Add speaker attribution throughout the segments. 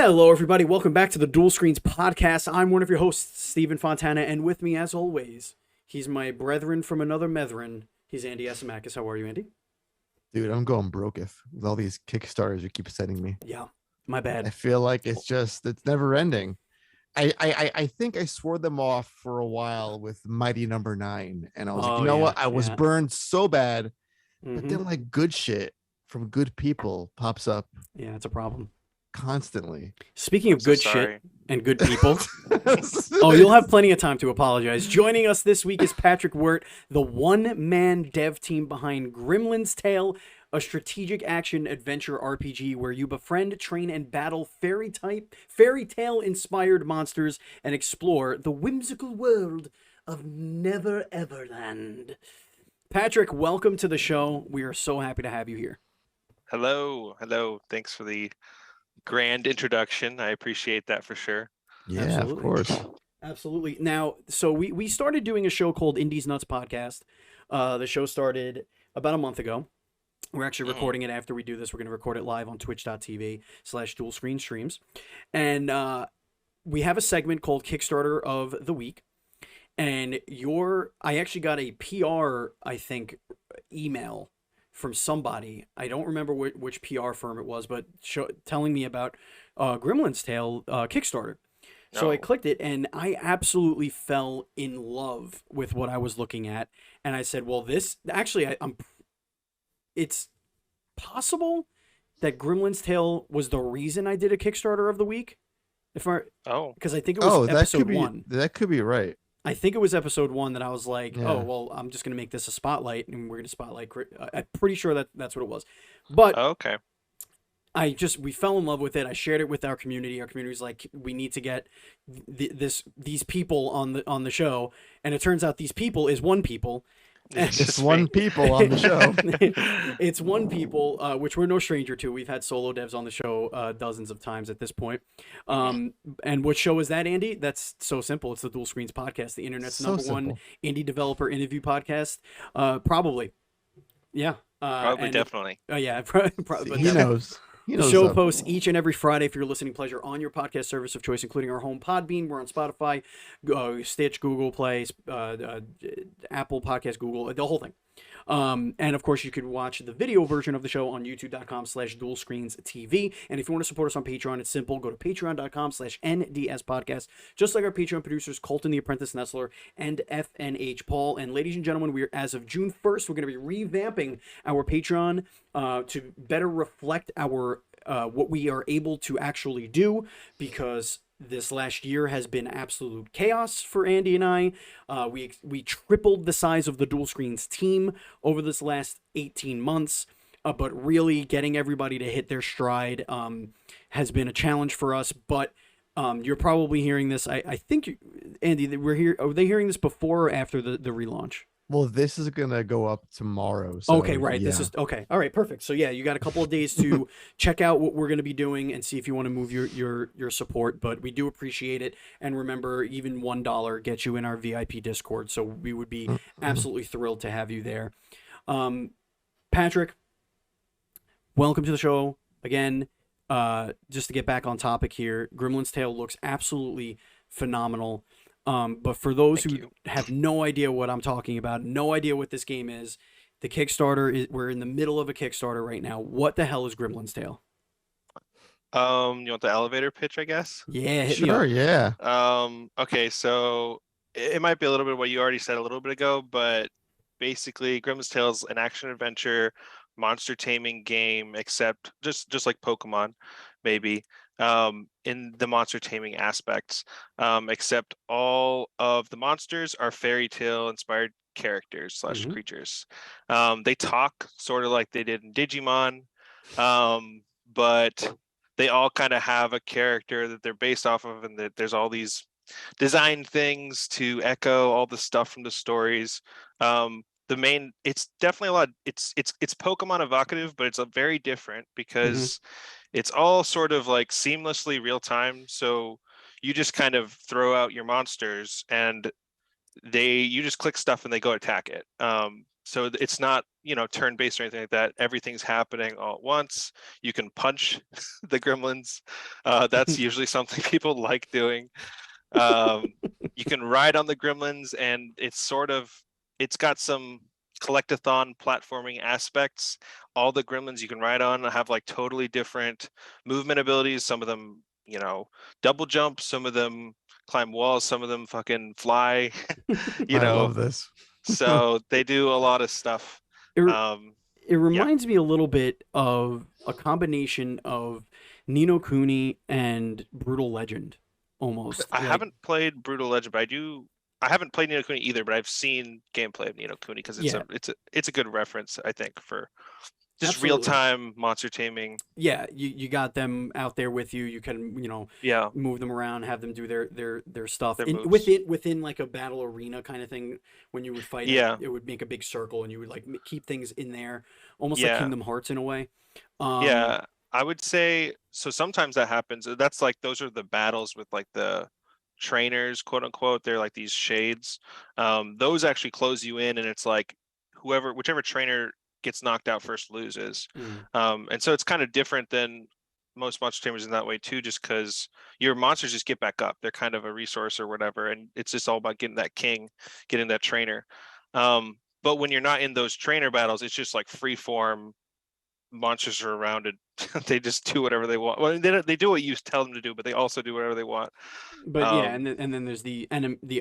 Speaker 1: Hello, everybody. Welcome back to the Dual Screens podcast. I'm one of your hosts, Stephen Fontana, and with me, as always, he's my brethren from another methrin. He's Andy Asimakis. How are you, Andy?
Speaker 2: Dude, I'm going broketh with all these Kickstarters you keep sending me.
Speaker 1: Yeah, my
Speaker 2: I
Speaker 1: bad.
Speaker 2: feel like it's never ending. I think I swore them off for a while with Mighty Number Nine, and I was like,
Speaker 1: Oh,
Speaker 2: you know
Speaker 1: yeah,
Speaker 2: what? I was
Speaker 1: yeah.
Speaker 2: burned so bad, but
Speaker 1: Mm-hmm.
Speaker 2: then like good shit from good people pops up
Speaker 1: Yeah, it's a problem.
Speaker 2: constantly.
Speaker 1: Speaking
Speaker 3: I'm
Speaker 1: of
Speaker 3: so
Speaker 1: good shit
Speaker 3: sorry.
Speaker 1: and good people, oh, you'll have plenty of time to apologize. Joining us this week is Patrick Wert, the one-man dev team behind Grimmlins Tale, a strategic action adventure RPG where you befriend, train, and battle fairy tale inspired monsters and explore the whimsical world of Never Everland. Patrick, welcome to the show. We are so happy to have you here.
Speaker 3: Hello. Thanks for the grand introduction. I appreciate that for sure.
Speaker 2: Yeah, of
Speaker 1: Absolutely.
Speaker 2: course.
Speaker 1: Absolutely. Now, so we started doing a show called Indies Nuts Podcast. The show started about a month ago. We're actually recording it after we do this. We're going to record it live on twitch.tv/dual screen streams. And we have a segment called Kickstarter of the Week. And I actually got a PR, I think, email from somebody. I don't remember which PR firm it was, but telling me about Grimmlins Tale Kickstarter. So I
Speaker 3: Oh,
Speaker 1: clicked it and I absolutely fell in love with what I was looking at. And I said, well, this actually, it's possible that Gremlin's Tale was the reason I did a Kickstarter of the week.
Speaker 3: oh,
Speaker 1: Because I think it was
Speaker 2: Oh,
Speaker 1: episode one.
Speaker 2: that could be right.
Speaker 1: I think it was episode one that I was like, oh,
Speaker 2: Yeah.
Speaker 1: well, I'm just going to make this a spotlight and we're going to spotlight. I'm pretty sure that's what it was. But
Speaker 3: okay.
Speaker 1: we fell in love with it. I shared it with our community. Our community was like, we need to get these people on the show. And it turns out these people is one people.
Speaker 3: It's
Speaker 2: It's
Speaker 3: just
Speaker 2: one
Speaker 3: me.
Speaker 2: people on the show.
Speaker 1: It's one people, which we're no stranger to. We've had solo devs on the show dozens of times at this point. And what show is that, Andy? That's so simple. It's the Dual Screens Podcast, the internet's
Speaker 2: So
Speaker 1: number one
Speaker 2: simple.
Speaker 1: indie developer interview podcast. Probably, yeah.
Speaker 3: Probably,
Speaker 1: And
Speaker 3: definitely.
Speaker 1: yeah, but
Speaker 2: He knows. He
Speaker 1: the
Speaker 2: knows
Speaker 1: show
Speaker 2: what's up.
Speaker 1: posts each and every Friday for your listening pleasure on your podcast service of choice, including our home Podbean. We're on Spotify, Stitch, Google Play, Apple Podcast, Google, the whole thing. And of course, you can watch the video version of the show on youtube.com/dualscreens.tv. And if you want to support us on Patreon, it's simple. Go to patreon.com/NDS just like our Patreon producers, Colton the Apprentice Nestler and FNH Paul. And ladies and gentlemen, as of June 1st, we're going to be revamping our Patreon to better reflect our what we are able to actually do, because this last year has been absolute chaos for Andy and I. We tripled the size of the Dual Screens team over this last 18 months. But really getting everybody to hit their stride has been a challenge for us. But you're probably hearing this. I think, Andy, we're here. Are they hearing this before or after the relaunch?
Speaker 2: Well, this is gonna go up tomorrow. So
Speaker 1: Okay, right.
Speaker 2: Yeah.
Speaker 1: This is okay. All right, perfect. So yeah, you got a couple of days to check out what we're going to be doing and see if you want to move your support. But we do appreciate it, and remember, even $1 gets you in our VIP Discord. So we would be absolutely thrilled to have you there. Patrick, welcome to the show again. Just to get back on topic here, Gremlin's Tale looks absolutely phenomenal. But for those
Speaker 3: Thank
Speaker 1: who
Speaker 3: you.
Speaker 1: have no idea what I'm talking about, no idea what this game is, the Kickstarter is, we're in the middle of a Kickstarter right now. What the hell is Gremlin's Tale?
Speaker 3: You want the elevator pitch, I guess?
Speaker 1: Yeah, hit me
Speaker 2: Sure.
Speaker 1: up.
Speaker 2: Yeah.
Speaker 3: Okay, so it might be a little bit what you already said a little bit ago, but basically Grimm's Tale is an action adventure monster taming game, except just like Pokemon, maybe, in the monster taming aspects. Except all of the monsters are fairy tale inspired characters slash
Speaker 1: Mhm.
Speaker 3: creatures. They talk sort of like they did in Digimon, but they all kind of have a character that they're based off of, and that there's all these design things to echo all the stuff from the stories. It's definitely a lot. It's Pokemon evocative, but it's a very different
Speaker 1: Mhm.
Speaker 3: because it's all sort of like seamlessly real time. So you just kind of throw out your monsters and you just click stuff and they go attack it. so it's not, turn-based or anything like that. Everything's happening all at once. You can punch the gremlins. That's usually something people like doing. You can ride on the gremlins, and it's got some collectathon platforming aspects. All the gremlins you can ride on have like totally different movement abilities. Some of them, double jump, some of them climb walls, some of them fucking fly, you
Speaker 2: I
Speaker 3: know,
Speaker 2: love this.
Speaker 3: so they do a lot of stuff.
Speaker 1: It,
Speaker 3: Um,
Speaker 1: it
Speaker 3: yeah,
Speaker 1: reminds me a little bit of a combination of Nino Cooney and Brutal Legend, almost
Speaker 3: I
Speaker 1: like
Speaker 3: haven't played Brutal Legend, but I haven't played Nino Kuni either, but I've seen gameplay of Nino Kuni because
Speaker 1: yeah,
Speaker 3: it's a good reference, I think, for just real
Speaker 1: absolutely.
Speaker 3: time monster taming.
Speaker 1: Yeah, you got them out there with you. You can
Speaker 3: Yeah,
Speaker 1: move them around, have them do their stuff
Speaker 3: their
Speaker 1: in
Speaker 3: moves.
Speaker 1: within like a battle arena kind of thing. When you would fight it,
Speaker 3: Yeah,
Speaker 1: it would make a big circle, and you would like keep things in there, almost like
Speaker 3: yeah,
Speaker 1: Kingdom Hearts in a way. Um,
Speaker 3: yeah. I would say so. Sometimes that happens. That's like those are the battles with like the trainers, quote unquote. They're like these shades. Those actually close you in, and it's like whichever trainer gets knocked out first loses.
Speaker 1: mm.
Speaker 3: And so it's kind of different than most monster tamers in that way too, just because your monsters just get back up. They're kind of a resource or whatever, and it's just all about getting that king, getting that trainer. But when you're not in those trainer battles, it's just like free form. Monsters are around and they just do whatever they want. Well, they do what you tell them to do, but they also do whatever they want.
Speaker 1: But yeah,
Speaker 3: Um,
Speaker 1: and then there's the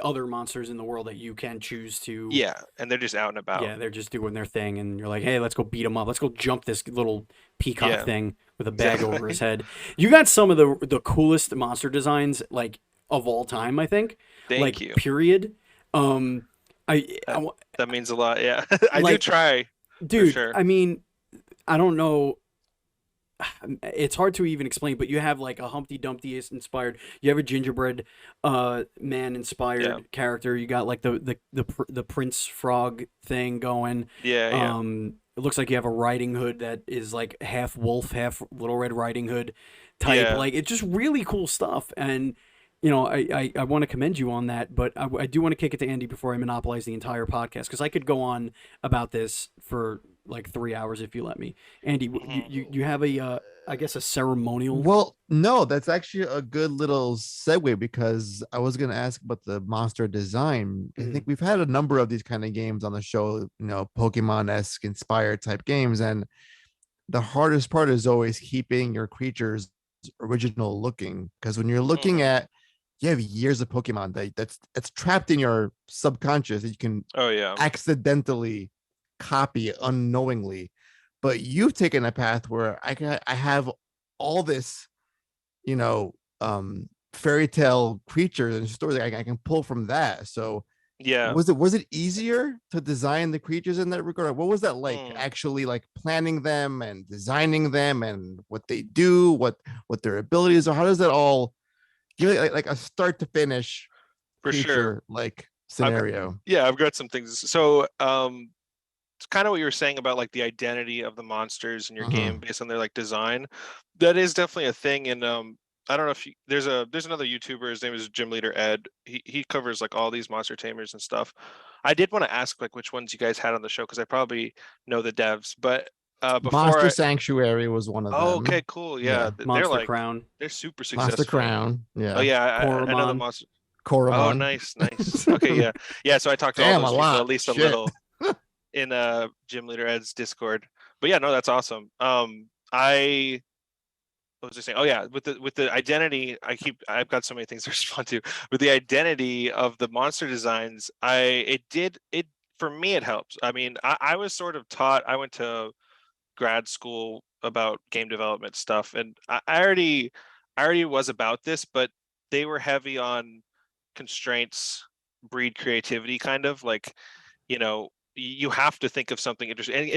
Speaker 1: other monsters in the world that you can choose to.
Speaker 3: yeah, and they're just out and about.
Speaker 1: Yeah, they're just doing their thing, and you're like, hey, let's go beat them up. Let's go jump this little peacock
Speaker 3: Yeah,
Speaker 1: thing with a bag over his
Speaker 3: exactly.
Speaker 1: head. You got some of the coolest monster designs like of all time, I think.
Speaker 3: Thank
Speaker 1: Like
Speaker 3: you.
Speaker 1: period. Um,
Speaker 3: That that means a lot. Yeah, I do
Speaker 1: like,
Speaker 3: try for
Speaker 1: dude.
Speaker 3: sure.
Speaker 1: I mean, I don't know. It's hard to even explain, but you have like a Humpty Dumpty inspired. You have a gingerbread man
Speaker 3: Yeah,
Speaker 1: inspired character. You got like the Prince Frog thing going.
Speaker 3: yeah, yeah,
Speaker 1: It looks like you have a Riding Hood that is like half wolf, half Little Red Riding Hood type.
Speaker 3: yeah.
Speaker 1: Like it's just really cool stuff. And I want to commend you on that, but I do want to kick it to Andy before I monopolize the entire podcast because I could go on about this for like 3 hours if you let me. Andy,
Speaker 3: Mhm.
Speaker 1: you have a I guess a ceremonial.
Speaker 2: Well, no, that's actually a good little segue because I was going to ask about the monster design. I think
Speaker 1: Mm,
Speaker 2: we've had a number of these kind of games on the show, Pokemon-esque inspired type games, and the hardest part is always keeping your creatures original looking because when you're looking
Speaker 3: Mhm.
Speaker 2: at you have years of Pokemon that's trapped in your subconscious that you can
Speaker 3: Oh yeah.
Speaker 2: accidentally copy unknowingly. But you've taken a path where I have all this, you know, fairy tale creatures and stories I can pull from that. So
Speaker 3: Yeah.
Speaker 2: was it easier to design the creatures in that regard? What was that like
Speaker 3: Mm,
Speaker 2: actually like planning them and designing them and what they do, what their abilities are? How does that all give it like a start to finish
Speaker 3: for sure.
Speaker 2: creature like
Speaker 3: I've got
Speaker 2: scenario?
Speaker 3: yeah, I've got some things. So it's kind of what you were saying about like the identity of the monsters in your game
Speaker 2: Mhm.
Speaker 3: based on their like design. That is definitely a thing. And I don't know if there's another YouTuber. His name is Gym Leader Ed. He covers like all these monster tamers and stuff. I did want to ask like which ones you guys had on the show because I probably know the devs, but before
Speaker 2: Monster
Speaker 3: I
Speaker 2: Sanctuary was one of
Speaker 3: oh okay
Speaker 2: them.
Speaker 3: cool yeah
Speaker 2: Yeah.
Speaker 3: they're
Speaker 1: Monster
Speaker 3: like
Speaker 1: Crown,
Speaker 3: they're super
Speaker 2: Monster
Speaker 3: successful.
Speaker 2: Crown.
Speaker 3: Oh
Speaker 2: Yeah.
Speaker 3: yeah, I know the
Speaker 1: Koromon.
Speaker 3: monster. Oh
Speaker 2: Koromon.
Speaker 3: nice nice okay yeah yeah. So I talked to all
Speaker 2: Damn, a
Speaker 3: those people
Speaker 2: lot.
Speaker 3: at least a
Speaker 2: Shit.
Speaker 3: little in Gym Leader Ed's Discord. But yeah, no, that's awesome. I what was I saying? Oh yeah, with the identity, I've got so many things to respond to. With the identity of the monster designs, it for me it helps. I mean, I was sort of taught. I went to grad school about game development stuff, and I already was about this, but they were heavy on constraints, breed creativity, kind of like you have to think of something interesting, and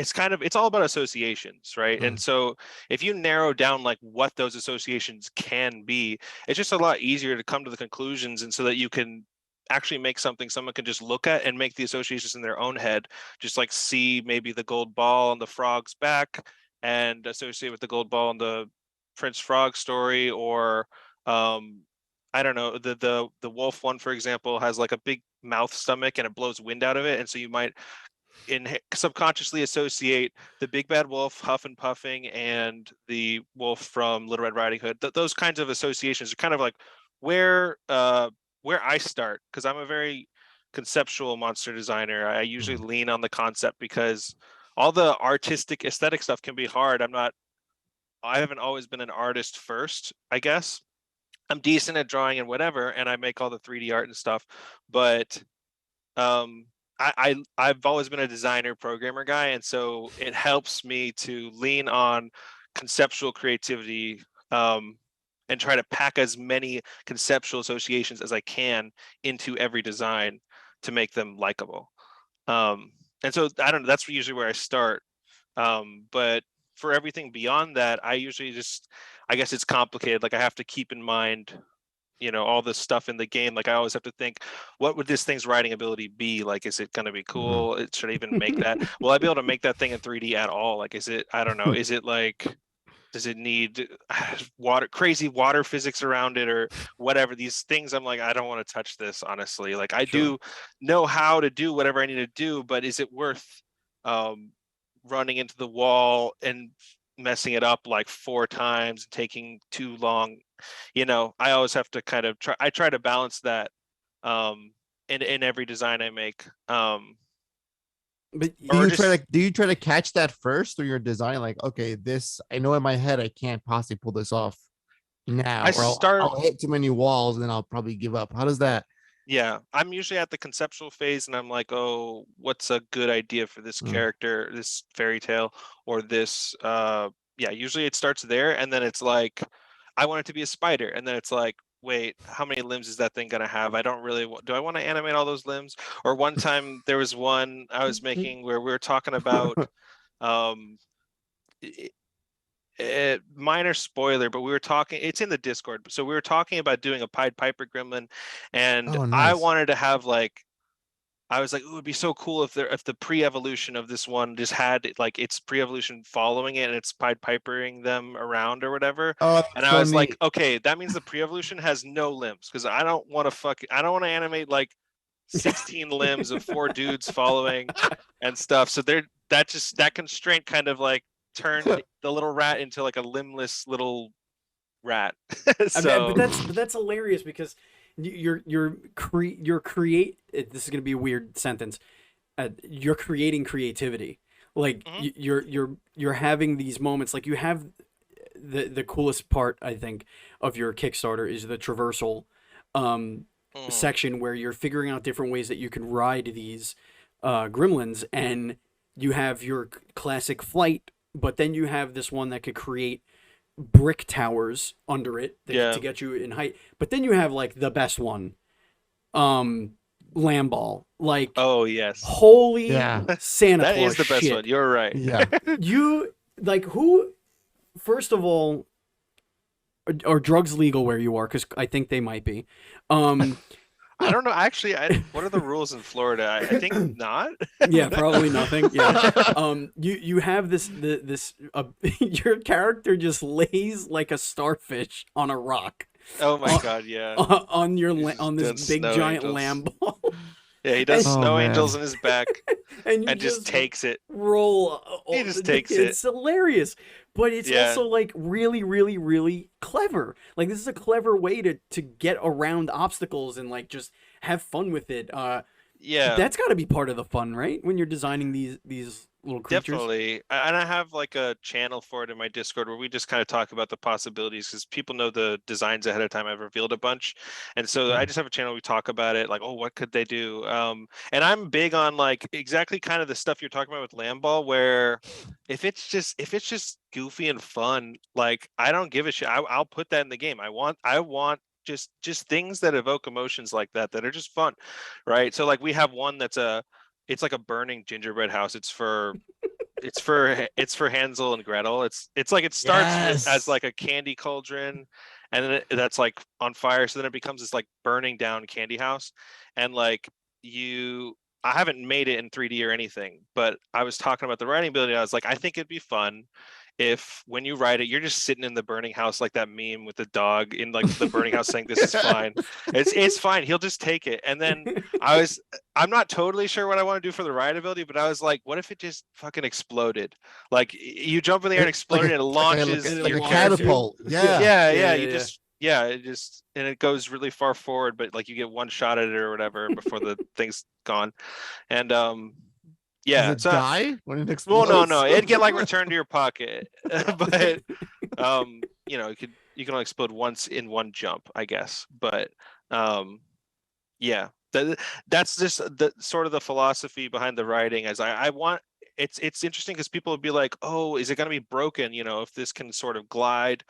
Speaker 3: it's all about associations, right? And
Speaker 2: Mm.
Speaker 3: so if you narrow down like what those associations can be, it's just a lot easier to come to the conclusions, and so that you can actually make something someone can just look at and make the associations in their own head, just like see maybe the gold ball on the frog's back and associate with the gold ball in the Prince Frog story, or um I don't know, the wolf one, for example, has like a big mouth stomach and it blows wind out of it. And so you might subconsciously associate the big bad wolf huff and puffing and the wolf from Little Red Riding Hood. Those kinds of associations are kind of like where I start, because I'm a very conceptual monster designer. I usually lean on the concept because all the artistic aesthetic stuff can be hard. I haven't always been an artist first, I guess. I'm decent at drawing and whatever, and I make all the 3D art and stuff, but um I've always been a designer programmer guy, and so it helps me to lean on conceptual creativity, and try to pack as many conceptual associations as I can into every design to make them likable. And so I don't know, that's usually where I start. But for everything beyond that, I usually just, I guess it's complicated. Like I have to keep in mind, all this stuff in the game. Like I always have to think, what would this thing's writing ability be? Like, is it going to be cool? It should I even make that? Will I be able to make that thing in 3D at all? Like, I don't know. Is it like, does it need crazy water physics around it or whatever? These things, I'm like, I don't want to touch this, honestly. Like I do know how to do whatever I need to do, but is it worth running into the wall and messing it up like 4 times, taking too long? I always have to kind of try to balance that in every design I make.
Speaker 2: But do you try to catch that first through your design? Like, okay, this, I know in my head I can't possibly pull this off now, I'll hit too many walls and then I'll probably give up. How does that?
Speaker 3: Yeah, I'm usually at the conceptual phase and I'm like, oh, what's a good idea for this character, this fairy tale, or this yeah, usually it starts there, and then it's like, I want it to be a spider, and then it's like, wait, how many limbs is that thing gonna have? I don't really do I want to animate all those limbs? Or one time there was one I was making where we were talking about um minor spoiler, but we were talking, it's in the Discord, so we were talking about doing a Pied Piper gremlin, and
Speaker 2: Oh,
Speaker 3: I
Speaker 2: nice.
Speaker 3: wanted to have like, I was like, it would be so cool if the pre-evolution of this one just had like its pre-evolution following it and it's Pied Pipering them around or whatever.
Speaker 2: Oh,
Speaker 3: And
Speaker 2: that's
Speaker 3: I
Speaker 2: so
Speaker 3: was like,
Speaker 2: neat.
Speaker 3: okay, that means the pre-evolution has no limbs, because I don't want to animate like 16 limbs of 4 dudes following and stuff. So that constraint kind of like turned the little rat into like a limbless little rat. So
Speaker 1: but that's hilarious because you're create. This is gonna be a weird sentence. You're creating creativity. Like you're having these moments. Like you have the coolest part, I think, of your Kickstarter is the traversal section where you're figuring out different ways that you can ride these gremlins, and you have your classic flight, but then you have this one that could create brick towers under it to get you in height. But then you have like the best one, lamb ball. Like,
Speaker 3: oh yes,
Speaker 1: holy Santa
Speaker 3: that
Speaker 1: Claus
Speaker 3: is the best
Speaker 1: shit.
Speaker 3: one. You're right.
Speaker 2: Yeah.
Speaker 1: You like who? First of all, are drugs legal where you are? Because I think they might be.
Speaker 3: I don't know. Actually, what are the rules in Florida? I think not.
Speaker 1: Yeah, probably nothing. Yeah. You have this your character just lays like a starfish on a rock.
Speaker 3: Oh my god, yeah.
Speaker 1: On this big giant
Speaker 3: angels.
Speaker 1: lamb ball.
Speaker 3: Yeah, he does
Speaker 1: And-
Speaker 3: snow angels in his back
Speaker 1: and you
Speaker 3: just takes it.
Speaker 1: roll.
Speaker 3: He just takes it.
Speaker 1: It's hilarious, but it's also like really, really, really clever. Like this is a clever way to get around obstacles and like just have fun with it.
Speaker 3: Yeah,
Speaker 1: That's got to be part of the fun, right? When you're designing these little creatures.
Speaker 3: definitely. And I have like a channel for it in my Discord where we just kind of talk about the possibilities, because people know the designs ahead of time. I've revealed a bunch, and so I just have a channel. We talk about it, like, oh, what could they do? And I'm big on like exactly kind of the stuff you're talking about with Lamball, where if it's just goofy and fun, like I don't give a shit. I'll put that in the game. I want just things that evoke emotions like that are just fun, right? So like we have one it's like a burning gingerbread house. It's for Hansel and Gretel. It's like it starts as like a candy cauldron, and then that's like on fire. So then it becomes this like burning down candy house, and like I haven't made it in 3D or anything, but I was talking about the writing ability. I was like, I think it'd be fun if when you ride it, you're just sitting in the burning house like that meme with the dog in like the burning house saying this is fine. It's fine. He'll just take it. And then I'm not totally sure what I want to do for the ride ability, but I was like, what if it just fucking exploded? Like you jump in the air and explode it, and it launches
Speaker 2: like
Speaker 3: your
Speaker 2: a
Speaker 3: character.
Speaker 2: catapult.
Speaker 3: Yeah, it just and it goes really far forward, but like you get one shot at it or whatever before the thing's gone. And
Speaker 2: Does
Speaker 3: yeah,
Speaker 2: it
Speaker 3: so
Speaker 2: die when it
Speaker 3: well,
Speaker 2: explodes?
Speaker 3: no, it'd get like returned to your pocket, but you know, you can only explode once in one jump, I guess. But yeah, that's just the sort of the philosophy behind the writing. As I want, it's interesting because people would be like, oh, is it going to be broken? You know, if this can sort of glide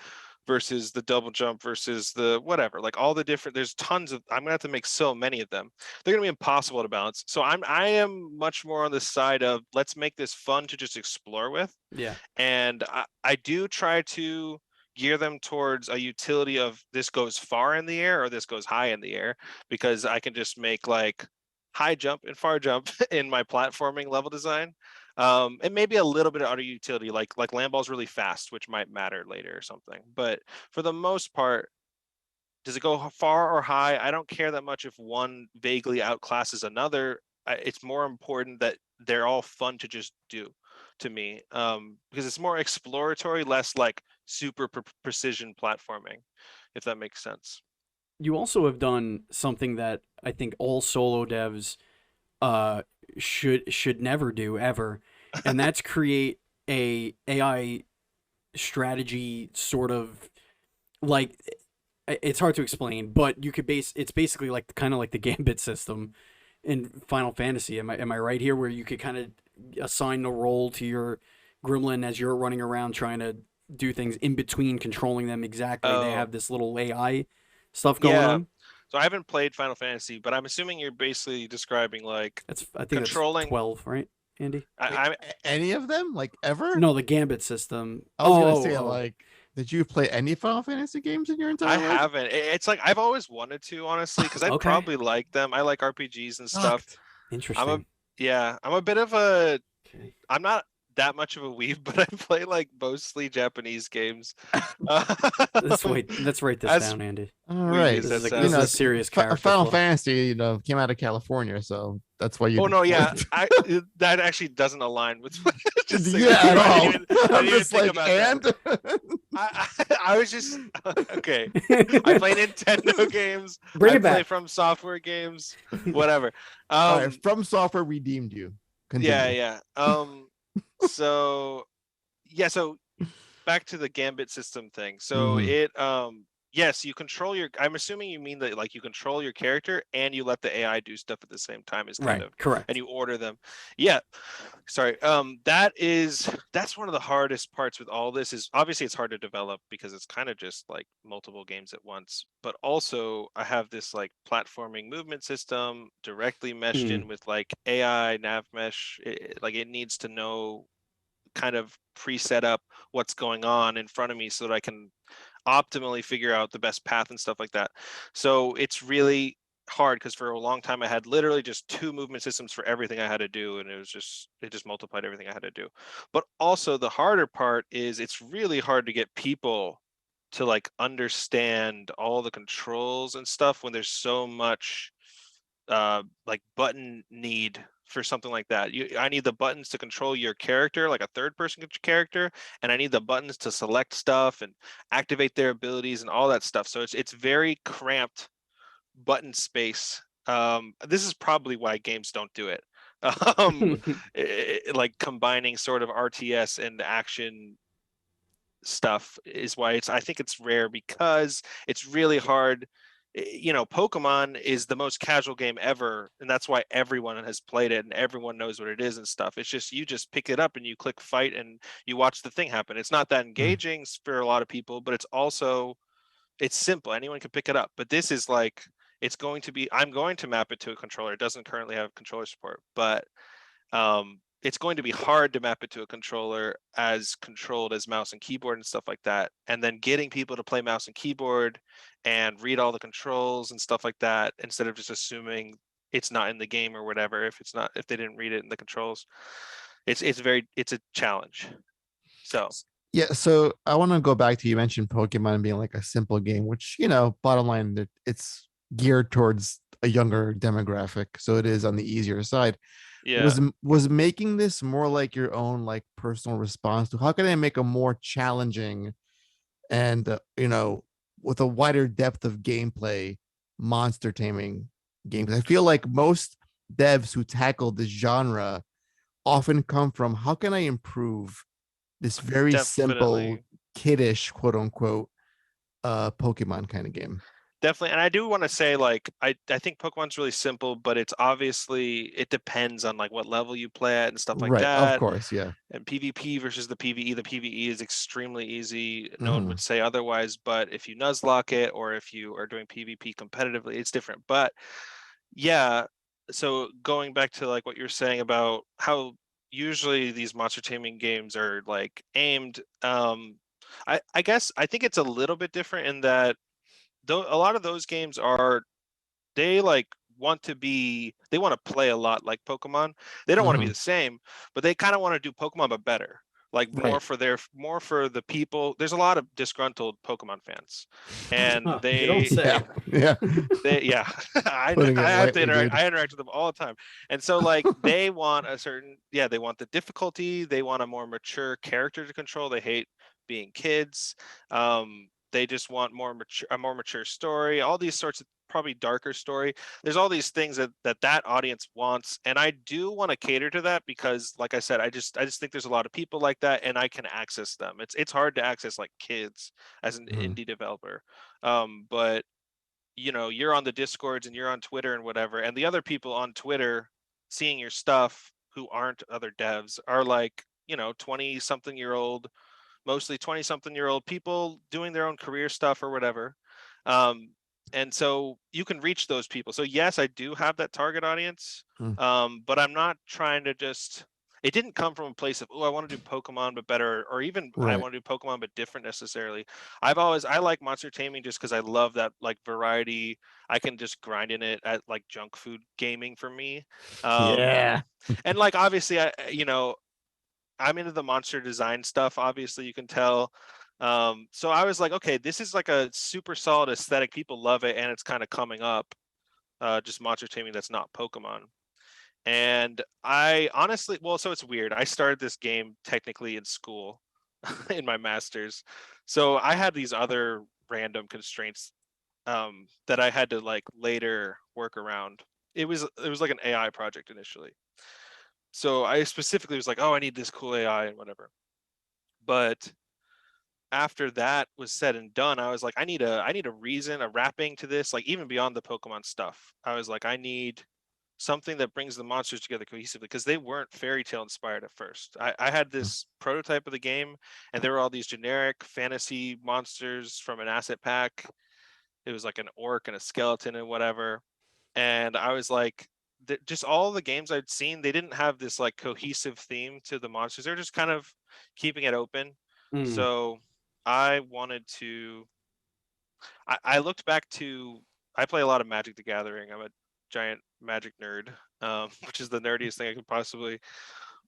Speaker 3: versus the double jump versus the whatever, like all the different, there's tons of, I'm gonna have to make so many of them, they're gonna be impossible to balance. So I am much more on the side of let's make this fun to just explore with.
Speaker 1: Yeah.
Speaker 3: And I do try to gear them towards a utility of this goes far in the air or this goes high in the air, because I can just make like high jump and far jump in my platforming level design. And maybe a little bit of other utility, like land ball's really fast, which might matter later or something. But for the most part, does it go far or high? I don't care that much if one vaguely outclasses another. It's more important that they're all fun to just do to me, because it's more exploratory, less like super precision platforming, if that makes sense.
Speaker 1: You also have done something that I think all solo devs uh should never do ever, and that's create a AI strategy sort of like it's hard to explain, but you could it's basically like kind of like the gambit system in Final Fantasy. Am I right here where you could kind of assign the role to your gremlin as you're running around trying to do things in between controlling them exactly. They
Speaker 3: Oh,
Speaker 1: have this little AI stuff going
Speaker 3: yeah.
Speaker 1: on.
Speaker 3: So I haven't played Final Fantasy, but I'm assuming you're basically describing like
Speaker 1: I think that's
Speaker 3: controlling.
Speaker 1: 12, right, Andy?
Speaker 2: Wait,
Speaker 3: I
Speaker 2: any of them? Like ever?
Speaker 1: No, the gambit system.
Speaker 2: I was gonna say, like, did you play any Final Fantasy games in your
Speaker 3: I
Speaker 2: entire life?
Speaker 3: haven't. It's like I've always wanted to, honestly, because I
Speaker 1: Okay.
Speaker 3: probably like them. I like RPGs and stuff.
Speaker 2: Sucked.
Speaker 3: I'm a
Speaker 1: Interesting.
Speaker 3: yeah, I'm a bit of a
Speaker 1: Okay.
Speaker 3: I'm not that much of a weeb, but I play like mostly Japanese games.
Speaker 1: Let's write this
Speaker 3: As
Speaker 1: down, Andy.
Speaker 2: All
Speaker 3: weeby
Speaker 2: right.
Speaker 3: as that
Speaker 1: This
Speaker 3: sounds.
Speaker 1: is a serious character
Speaker 2: Final
Speaker 1: flaw.
Speaker 2: Fantasy, came out of California, so that's why you.
Speaker 3: Oh no, yeah, that actually doesn't align with what I just said.
Speaker 2: Yeah, at
Speaker 3: I
Speaker 2: all.
Speaker 3: didn't even, I
Speaker 2: I'm
Speaker 3: didn't even
Speaker 2: just
Speaker 3: think
Speaker 2: like,
Speaker 3: about
Speaker 2: and
Speaker 3: that. I was just okay. I play Nintendo games.
Speaker 1: Bring
Speaker 3: I
Speaker 1: it
Speaker 3: play
Speaker 1: back.
Speaker 3: From Software games. Whatever.
Speaker 2: all right, From Software redeemed you. Continue.
Speaker 3: Yeah. So yeah, so back to the gambit system thing. So
Speaker 2: Mhm.
Speaker 3: it yes, you control your, I'm assuming you mean that like you control your character and you let the AI do stuff at the same time is kind
Speaker 1: Right.
Speaker 3: of,
Speaker 1: Correct.
Speaker 3: and you order them. Yeah. Sorry. That's one of the hardest parts with all this is obviously it's hard to develop because it's kind of just like multiple games at once. But also I have this like platforming movement system directly meshed in with like AI nav mesh. Like it needs to know kind of pre-set up what's going on in front of me so that I can optimally figure out the best path and stuff like that. So it's really hard because for a long time I had literally just two movement systems for everything I had to do, and it just multiplied everything I had to do. But also the harder part is it's really hard to get people to like understand all the controls and stuff when there's so much like button need for something like that. I need the buttons to control your character, like a third person character, and I need the buttons to select stuff and activate their abilities and all that stuff. So it's very cramped button space. This is probably why games don't do it. Um, like combining sort of RTS and action stuff is why I think it's rare because it's really hard. Pokemon is the most casual game ever, and that's why everyone has played it and everyone knows what it is and stuff. It's just you just pick it up and you click fight and you watch the thing happen. It's not that engaging for a lot of people, but it's simple. Anyone can pick it up. But this is like I'm going to map it to a controller. It doesn't currently have controller support, but it's going to be hard to map it to a controller as controlled as mouse and keyboard and stuff like that. And then getting people to play mouse and keyboard and read all the controls and stuff like that, instead of just assuming it's not in the game or whatever, if they didn't read it in the controls, it's a challenge. So
Speaker 2: Yeah, so I want to go back to, you mentioned Pokemon being like a simple game, which, bottom line, it's geared towards a younger demographic, so it is on the easier side.
Speaker 3: Yeah,
Speaker 2: Was making this more like your own like personal response to how can I make a more challenging and with a wider depth of gameplay monster taming game? 'Cause I feel like most devs who tackle this genre often come from how can I improve this very simple,
Speaker 3: definitely.
Speaker 2: kiddish, quote unquote, Pokemon kind of game.
Speaker 3: Definitely. And I do want to say, like, I think Pokemon's really simple, but it's obviously it depends on like what level you play at and stuff like
Speaker 2: Right. Of
Speaker 3: that.
Speaker 2: course. Yeah.
Speaker 3: And PvP versus the PvE. The PvE is extremely easy. No one
Speaker 2: Hmm.
Speaker 3: would say otherwise, but if you nuzlocke it or if you are doing PvP competitively, it's different. But yeah, so going back to like what you're saying about how usually these monster taming games are like aimed, I guess I think it's a little bit different in that though a lot of those games are they like they want to play a lot like Pokemon. They don't want to be
Speaker 2: Hmm.
Speaker 3: the same, but they kind of want to do Pokemon but better. Like
Speaker 2: Right.
Speaker 3: more for the people. There's a lot of disgruntled Pokemon fans, and
Speaker 1: Huh, you don't
Speaker 2: Yeah.
Speaker 1: say.
Speaker 2: Yeah.
Speaker 3: yeah,
Speaker 2: Putting it
Speaker 3: I have to
Speaker 2: lightly,
Speaker 3: interact.
Speaker 2: dude.
Speaker 3: I interact with them all the time, and so like they want a certain they want the difficulty. They want a more mature character to control. They hate being kids. They just want a more mature story. All these sorts of probably darker story. There's all these things that audience wants, and I do want to cater to that because, like I said, I just think there's a lot of people like that, and I can access them. It's hard to access like kids as an
Speaker 2: Mhm.
Speaker 3: indie developer, but you're on the discords and you're on Twitter and whatever, and the other people on Twitter seeing your stuff who aren't other devs are like 20 something year old, mostly 20 something year old people doing their own career stuff or whatever. um, and so you can reach those people. So yes, I do have that target audience,
Speaker 2: Mm.
Speaker 3: but I'm not trying to just it didn't come from a place of, oh, I want to do Pokemon but better, or even I
Speaker 2: Right.
Speaker 3: want to do Pokemon but different necessarily. I like monster taming just because I love that like variety. I can just grind in it at like junk food gaming for me.
Speaker 2: Yeah.
Speaker 3: And like obviously I'm into the monster design stuff. Obviously, you can tell. So I was like, okay, this is like a super solid aesthetic. People love it, and it's kind of coming up. Just monster taming that's not Pokemon. And I honestly, well, so it's weird. I started this game technically in school, in my master's. So I had these other random constraints that I had to like later work around. It was like an AI project initially. So I specifically was like, oh, I need this cool AI and whatever. But after that was said and done, I was like, I need a reason, a wrapping to this, like even beyond the Pokemon stuff. I was like, I need something that brings the monsters together cohesively because they weren't fairy tale inspired at first. I had this prototype of the game, and there were all these generic fantasy monsters from an asset pack. It was like an orc and a skeleton and whatever. And I was like, just all the games I'd seen, they didn't have this like cohesive theme to the monsters. They're just kind of keeping it open.
Speaker 1: Mm.
Speaker 3: So I wanted to. I looked back to. I play a lot of Magic the Gathering. I'm a giant Magic nerd, which is the nerdiest thing I could possibly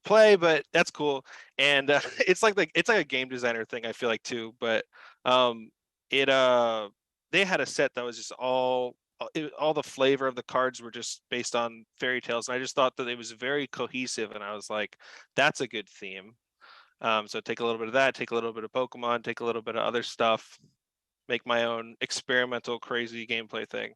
Speaker 3: play, but that's cool. And it's like a game designer thing. I feel like too, but um, it they had a set that was just all the flavor of the cards were just based on fairy tales, and I just thought that it was very cohesive, and I was like, that's a good theme. So take a little bit of that, take a little bit of Pokemon, take a little bit of other stuff, make my own experimental crazy gameplay thing.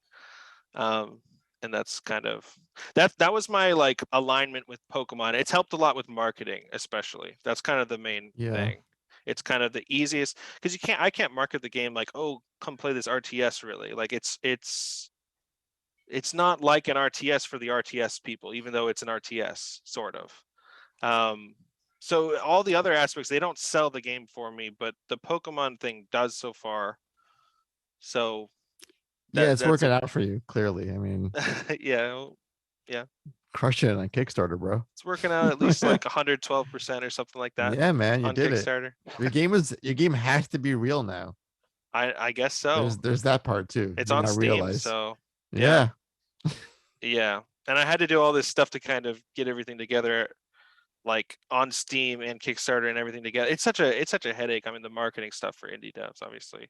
Speaker 3: Um, and that's kind of that was my like alignment with Pokemon. It's helped a lot with marketing, especially. That's kind of the main
Speaker 2: Yeah.
Speaker 3: thing. It's kind of the easiest because I can't market the game like, oh, come play this RTS really. Like it's not like an RTS for the RTS people, even though it's an RTS sort of. Um, so all the other aspects, they don't sell the game for me, but the Pokemon thing does so far. So
Speaker 2: Yeah. It's
Speaker 3: that's
Speaker 2: working
Speaker 3: a
Speaker 2: out for you, clearly. I mean,
Speaker 3: yeah, yeah.
Speaker 2: crushing it on Kickstarter, bro.
Speaker 3: It's working out at least like 112% or something like that
Speaker 2: Yeah, man, you
Speaker 3: on
Speaker 2: did it.
Speaker 3: Kickstarter.
Speaker 2: Your game has to be real now.
Speaker 3: I guess so.
Speaker 2: There's that part too.
Speaker 3: It's
Speaker 2: You
Speaker 3: on
Speaker 2: now
Speaker 3: Steam,
Speaker 2: realize.
Speaker 3: so yeah,
Speaker 2: Yeah.
Speaker 3: yeah. And I had to do all this stuff to kind of get everything together. like on Steam and Kickstarter and everything together. It's such a headache. I mean, the marketing stuff for indie devs, obviously.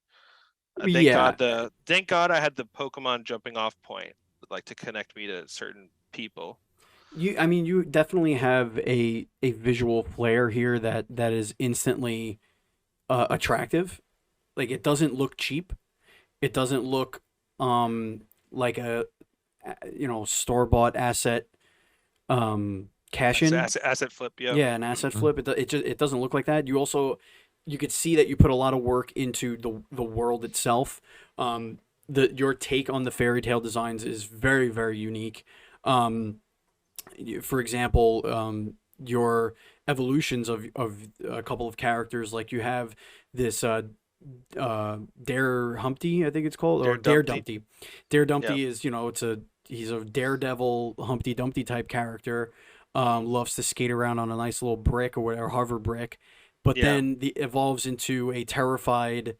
Speaker 1: Yeah,
Speaker 3: Thank God I had the Pokemon jumping off point, like to connect me to certain people.
Speaker 1: I mean, you definitely have a visual flair here that is instantly attractive. Like it doesn't look cheap. It doesn't look like a store bought asset cash in.
Speaker 3: Asset flip, yep.
Speaker 1: Yeah, an asset flip. It doesn't look like that. You could see that you put a lot of work into the world itself. Your take on the fairy tale designs is very very unique. For example, your evolutions of a couple of characters, like you have this Dare Humpty, I think it's called, or Dare Dumpty. Dare Dumpty
Speaker 3: Yep.
Speaker 1: is he's a daredevil Humpty Dumpty type character. Loves to skate around on a nice little brick or whatever, hover brick, but
Speaker 3: Yeah.
Speaker 1: then evolves into a terrified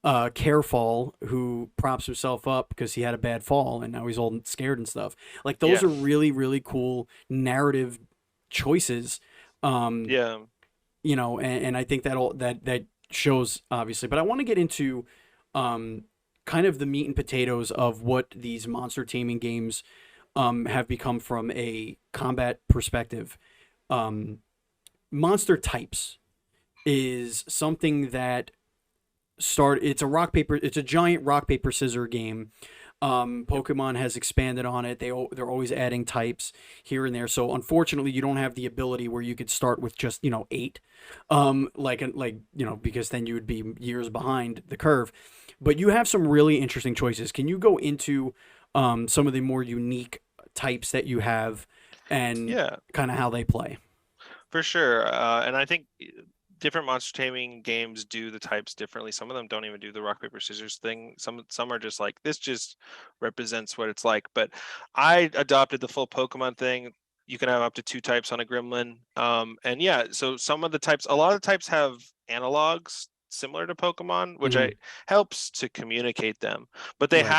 Speaker 1: Carefall who props himself up because he had a bad fall and now he's all scared and stuff. Like those
Speaker 3: Yeah.
Speaker 1: are really really cool narrative choices. Um,
Speaker 3: Yeah.
Speaker 1: and I think that shows obviously. But I want to get into kind of the meat and potatoes of what these monster taming games have become from a combat perspective. Um, Monster types is something that it's a giant rock paper scissor game. Pokemon has expanded on it. They're always adding types here and there. So unfortunately, you don't have the ability where you could start with just 8, because then you would be years behind the curve. But you have some really interesting choices. Can you go into some of the more unique types that you have and
Speaker 3: Yeah,
Speaker 1: kind of how they play?
Speaker 3: for sure. And I think different monster taming games do the types differently. Some of them don't even do the rock paper scissors thing. Some are just like, this just represents what it's like. But I adopted the full Pokemon thing. You can have up to 2 types on a Gremlin. And yeah, so some of the types, a lot of the types have analogs similar to Pokemon, which
Speaker 1: Mhm.
Speaker 3: I helps to communicate them. But they
Speaker 1: Right.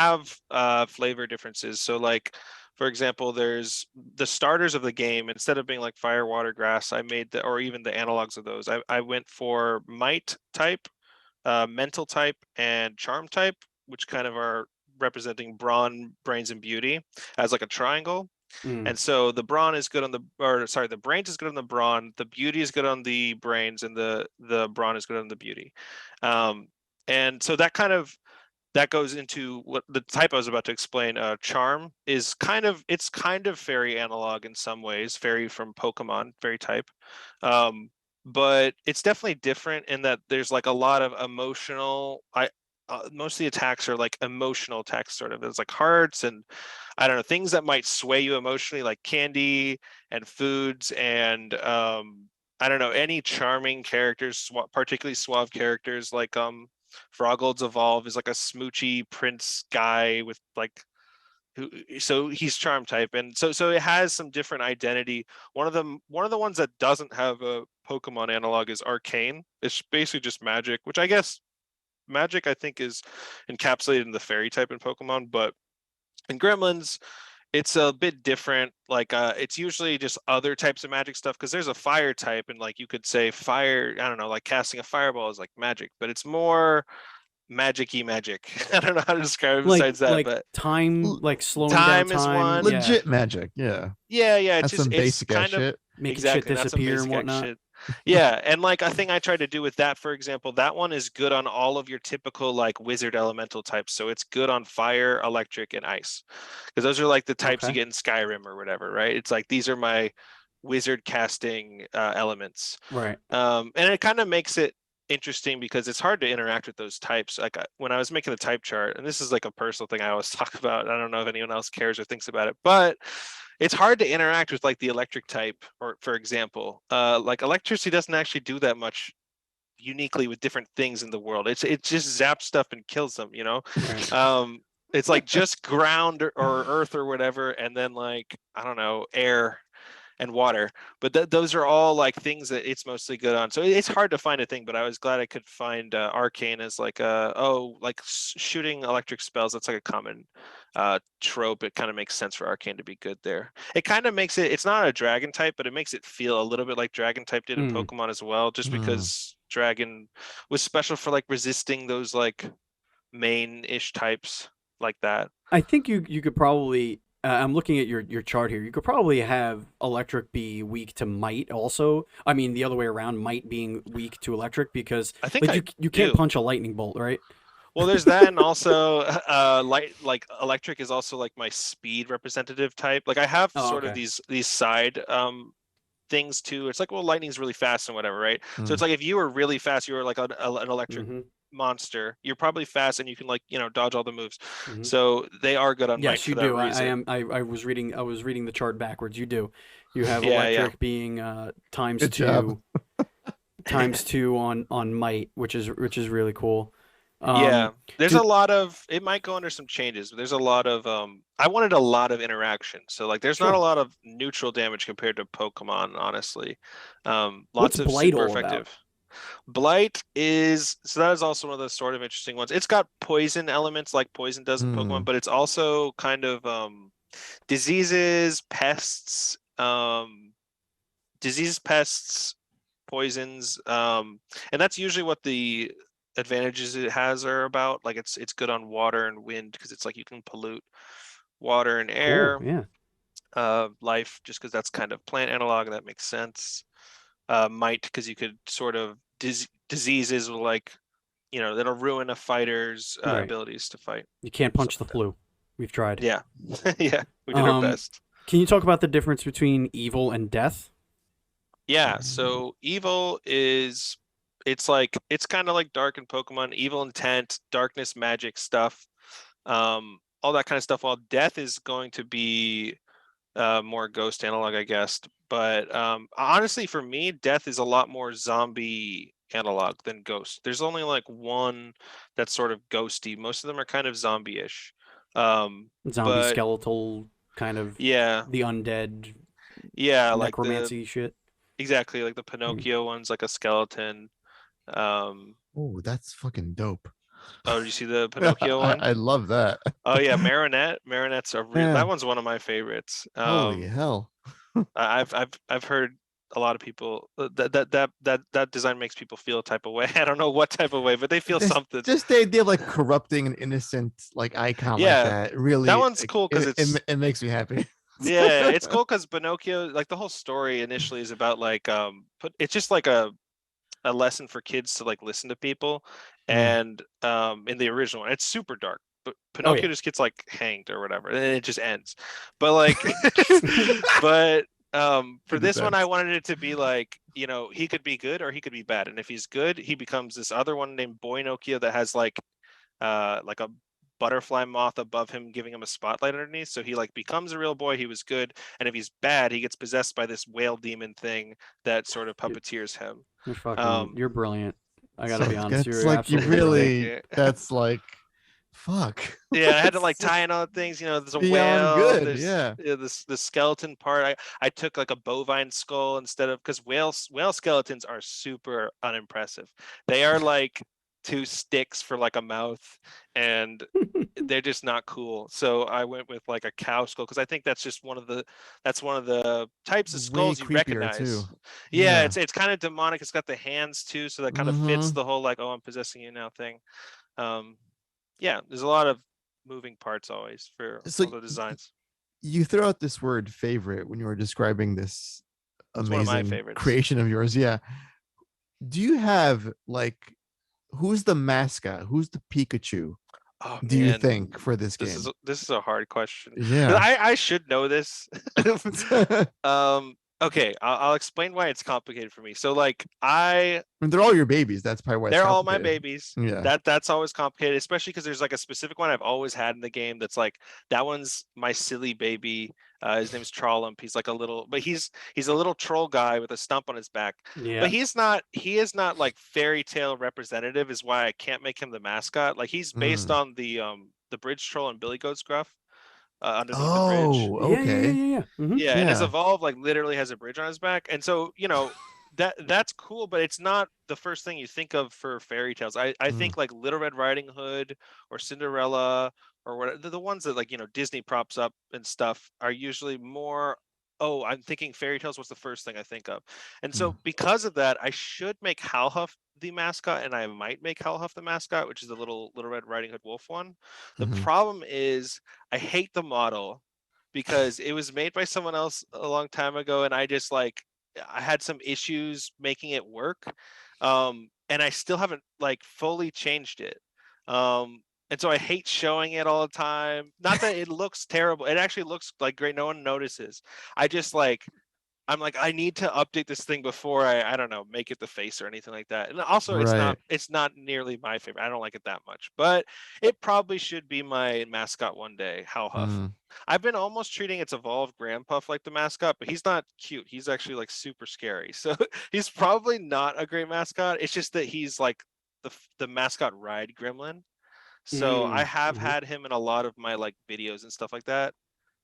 Speaker 3: have flavor differences. So like, for example, there's the starters of the game. Instead of being like fire, water, grass, I made or even the analogs of those. I went for might type, mental type, and charm type, which kind of are representing brawn, brains, and beauty as like a triangle.
Speaker 1: Mm.
Speaker 3: And so the brawn is good on the brains is good on the brawn, the beauty is good on the brains, and the brawn is good on the beauty. Um, and so that goes into what the type I was about to explain. Charm is it's kind of fairy analog in some ways, fairy from Pokemon, fairy type. Um, but it's definitely different in that there's like a lot of emotional. Most of the attacks are like emotional attacks, sort of. There's like hearts and I don't know, things that might sway you emotionally, like candy and foods and I don't know, any charming characters, particularly suave characters like Froggold's Evolve is like a smoochy prince guy with like who, so he's charm type, and so it has some different identity. One of the ones that doesn't have a Pokemon analog is Arcane. It's basically just magic, which I guess magic I think is encapsulated in the fairy type in Pokemon, but in Gremlins it's a bit different. Like it's usually just other types of magic stuff because there's a fire type, and like you could say fire, I don't know, like casting a fireball is like magic, but it's more magic-y magic. I don't know how to describe it
Speaker 1: Like
Speaker 3: besides that, but
Speaker 1: time,
Speaker 2: L-
Speaker 1: like slowing down
Speaker 3: time is
Speaker 1: time.
Speaker 3: one.
Speaker 1: Yeah,
Speaker 2: Legit magic. Yeah.
Speaker 3: Yeah,
Speaker 2: That's some
Speaker 3: it's
Speaker 2: basic ass
Speaker 3: kind of
Speaker 2: shit.
Speaker 1: making shit
Speaker 3: exactly, that's some
Speaker 1: disappear and
Speaker 3: basic X
Speaker 1: whatnot.
Speaker 3: shit. Yeah, and like a thing I tried to do with that, for example, that one is good on all of your typical like wizard elemental types. So it's good on fire, electric, and ice. Because those are like the types you
Speaker 1: Okay.
Speaker 3: get in Skyrim or whatever, right? It's like these are my wizard casting elements.
Speaker 1: Right.
Speaker 3: And it kind of makes it interesting because it's hard to interact with those types. Like when I was making the type chart, and this is like a personal thing I always talk about. I don't know if anyone else cares or thinks about it, but it's hard to interact with like the electric type, or for example, like electricity doesn't actually do that much uniquely with different things in the world. It just zaps stuff and kills them, you know.
Speaker 1: Right.
Speaker 3: Um, it's like just ground or earth or whatever, and then like I don't know, air and water, but those are all like things that it's mostly good on. So it's hard to find a thing, but I was glad I could find arcane as like shooting electric spells. That's like a common trope, it kind of makes sense for Arcane to be good there. It kind of makes it's not a dragon type, but it makes it feel a little bit like dragon type did in Pokemon as well, just because dragon was special for like resisting those like main-ish types like that.
Speaker 1: I think you could probably. I'm looking at your chart here. You could probably have electric be weak to might also. I mean, the other way around, might being weak to electric, because
Speaker 3: I think
Speaker 1: like you can't punch a lightning bolt, right?
Speaker 3: Well, there's that, and also like electric is also like my speed representative type. Like I have sort of these side things too. It's like, well, lightning's really fast and whatever, right? So it's like if you were really fast, you were like an electric monster. You're probably fast and you can, like, dodge all the moves. So they are good on might for that reason.
Speaker 1: I was reading the chart backwards. You do. You have electric being times two on might, which is really cool.
Speaker 3: There's a lot of, it might go under some changes, but there's a lot of I wanted a lot of interaction, so like there's not a lot of neutral damage compared to Pokemon, honestly. Lots of
Speaker 1: Blight
Speaker 3: super
Speaker 1: all
Speaker 3: effective
Speaker 1: about?
Speaker 3: Blight is, so that is also one of the sort of interesting ones. It's got poison elements like poison does in Pokemon, but it's also kind of diseases, pests, poisons, and that's usually what the advantages it has are about. Like it's good on water and wind, because it's like you can pollute water and air.
Speaker 1: Cool, yeah.
Speaker 3: Life, just because that's kind of plant analog, that makes sense. Might, because you could sort of diseases will, like, that'll ruin a fighter's abilities to fight.
Speaker 1: You can't punch the flu. We've tried.
Speaker 3: Yeah. Yeah, we did our best.
Speaker 1: Can you talk about the difference between evil and death?
Speaker 3: Yeah, so evil is, it's kind of like dark in Pokemon, evil intent, darkness, magic stuff, all that kind of stuff. While death is going to be more ghost analog, I guess. But honestly, for me, death is a lot more zombie analog than ghost. There's only like one that's sort of ghosty. Most of them are kind of zombie-ish.
Speaker 1: Zombie skeletal kind of.
Speaker 3: Yeah.
Speaker 1: The undead.
Speaker 3: Yeah,
Speaker 1: necromancy
Speaker 3: like
Speaker 1: shit.
Speaker 3: Exactly, like the Pinocchio one's like a skeleton.
Speaker 2: Oh, that's fucking dope.
Speaker 3: Oh, did you see the Pinocchio one?
Speaker 2: I love that.
Speaker 3: Oh yeah, Marinette's a real, that one's one of my favorites.
Speaker 2: Holy hell.
Speaker 3: I've heard a lot of people that design makes people feel a type of way. I don't know what type of way, but they feel something.
Speaker 2: Just the idea of like corrupting an innocent like icon like that. Really,
Speaker 3: that one's cool because
Speaker 2: it makes me happy.
Speaker 3: Yeah, it's cool because Pinocchio, like the whole story initially is about like it's just like a lesson for kids to like listen to people, and in the original one, it's super dark. But Pinocchio just gets like hanged or whatever, and then it just ends. But like, for this one, I wanted it to be like, he could be good or he could be bad, and if he's good, he becomes this other one named Boinocchio that has like a butterfly moth above him giving him a spotlight underneath, so he like becomes a real boy. He was good, and if he's bad, he gets possessed by this whale demon thing that sort of puppeteers him.
Speaker 1: You're brilliant. I gotta be honest.
Speaker 2: It's like you really. That's like, fuck.
Speaker 3: Yeah, I had to like tie in all the things. There's a whale.
Speaker 2: Good.
Speaker 3: There's the skeleton part. I took like a bovine skull instead of, because whale skeletons are super unimpressive. They are like 2 sticks for like a mouth, and they're just not cool. So I went with like a cow skull, because I think that's just one of the types of skulls you recognize too. Yeah, it's kind of demonic. It's got the hands too, so that kind of fits the whole like, oh, I'm possessing you now thing. Yeah, there's a lot of moving parts always for all the designs.
Speaker 2: You throw out this word favorite when you were describing this amazing creation of yours. Yeah. Do you have like, who's the mascot? Who's the Pikachu?
Speaker 3: Oh,
Speaker 2: do you think for this game?
Speaker 3: This is a hard question.
Speaker 2: Yeah,
Speaker 3: I should know this. Okay, I'll explain why it's complicated for me. So like
Speaker 2: they're all your babies. That's probably why
Speaker 3: they're all my babies.
Speaker 2: Yeah,
Speaker 3: that's always complicated, especially because there's like a specific one I've always had in the game that's like, that one's my silly baby. His name's Trollump. He's like he's a little troll guy with a stump on his back.
Speaker 1: Yeah.
Speaker 3: But he is not like fairy tale representative, is why I can't make him the mascot. Like he's based on the bridge troll and Billy Goat's Gruff. Underneath the bridge.
Speaker 2: Okay.
Speaker 1: Yeah.
Speaker 3: Yeah, and his evolve like literally has a bridge on his back, and so that's cool, but it's not the first thing you think of for fairy tales. I think like Little Red Riding Hood or Cinderella or what the ones that like Disney props up and stuff are usually more. Oh, I'm thinking fairy tales was the first thing I think of, and so because of that, I should make Halhuff the mascot, and I might make Halhuff the mascot, which is the Little Red Riding Hood wolf one. The problem is I hate the model because it was made by someone else a long time ago, and I just like I had some issues making it work, and I still haven't like fully changed it. And so I hate showing it all the time. Not that it looks terrible. It actually looks like great. No one notices. I just like I'm like I need to update this thing before I don't know, make it the face or anything like that. And also
Speaker 2: Right.
Speaker 3: it's not nearly my favorite. I don't like it that much. But it probably should be my mascot one day, Howhuff. I've been almost treating its evolved Grandpuff like the mascot, but he's not cute. He's actually like super scary. So he's probably not a great mascot. It's just that he's like the mascot ride gremlin. So I have had him in a lot of my like videos and stuff like that.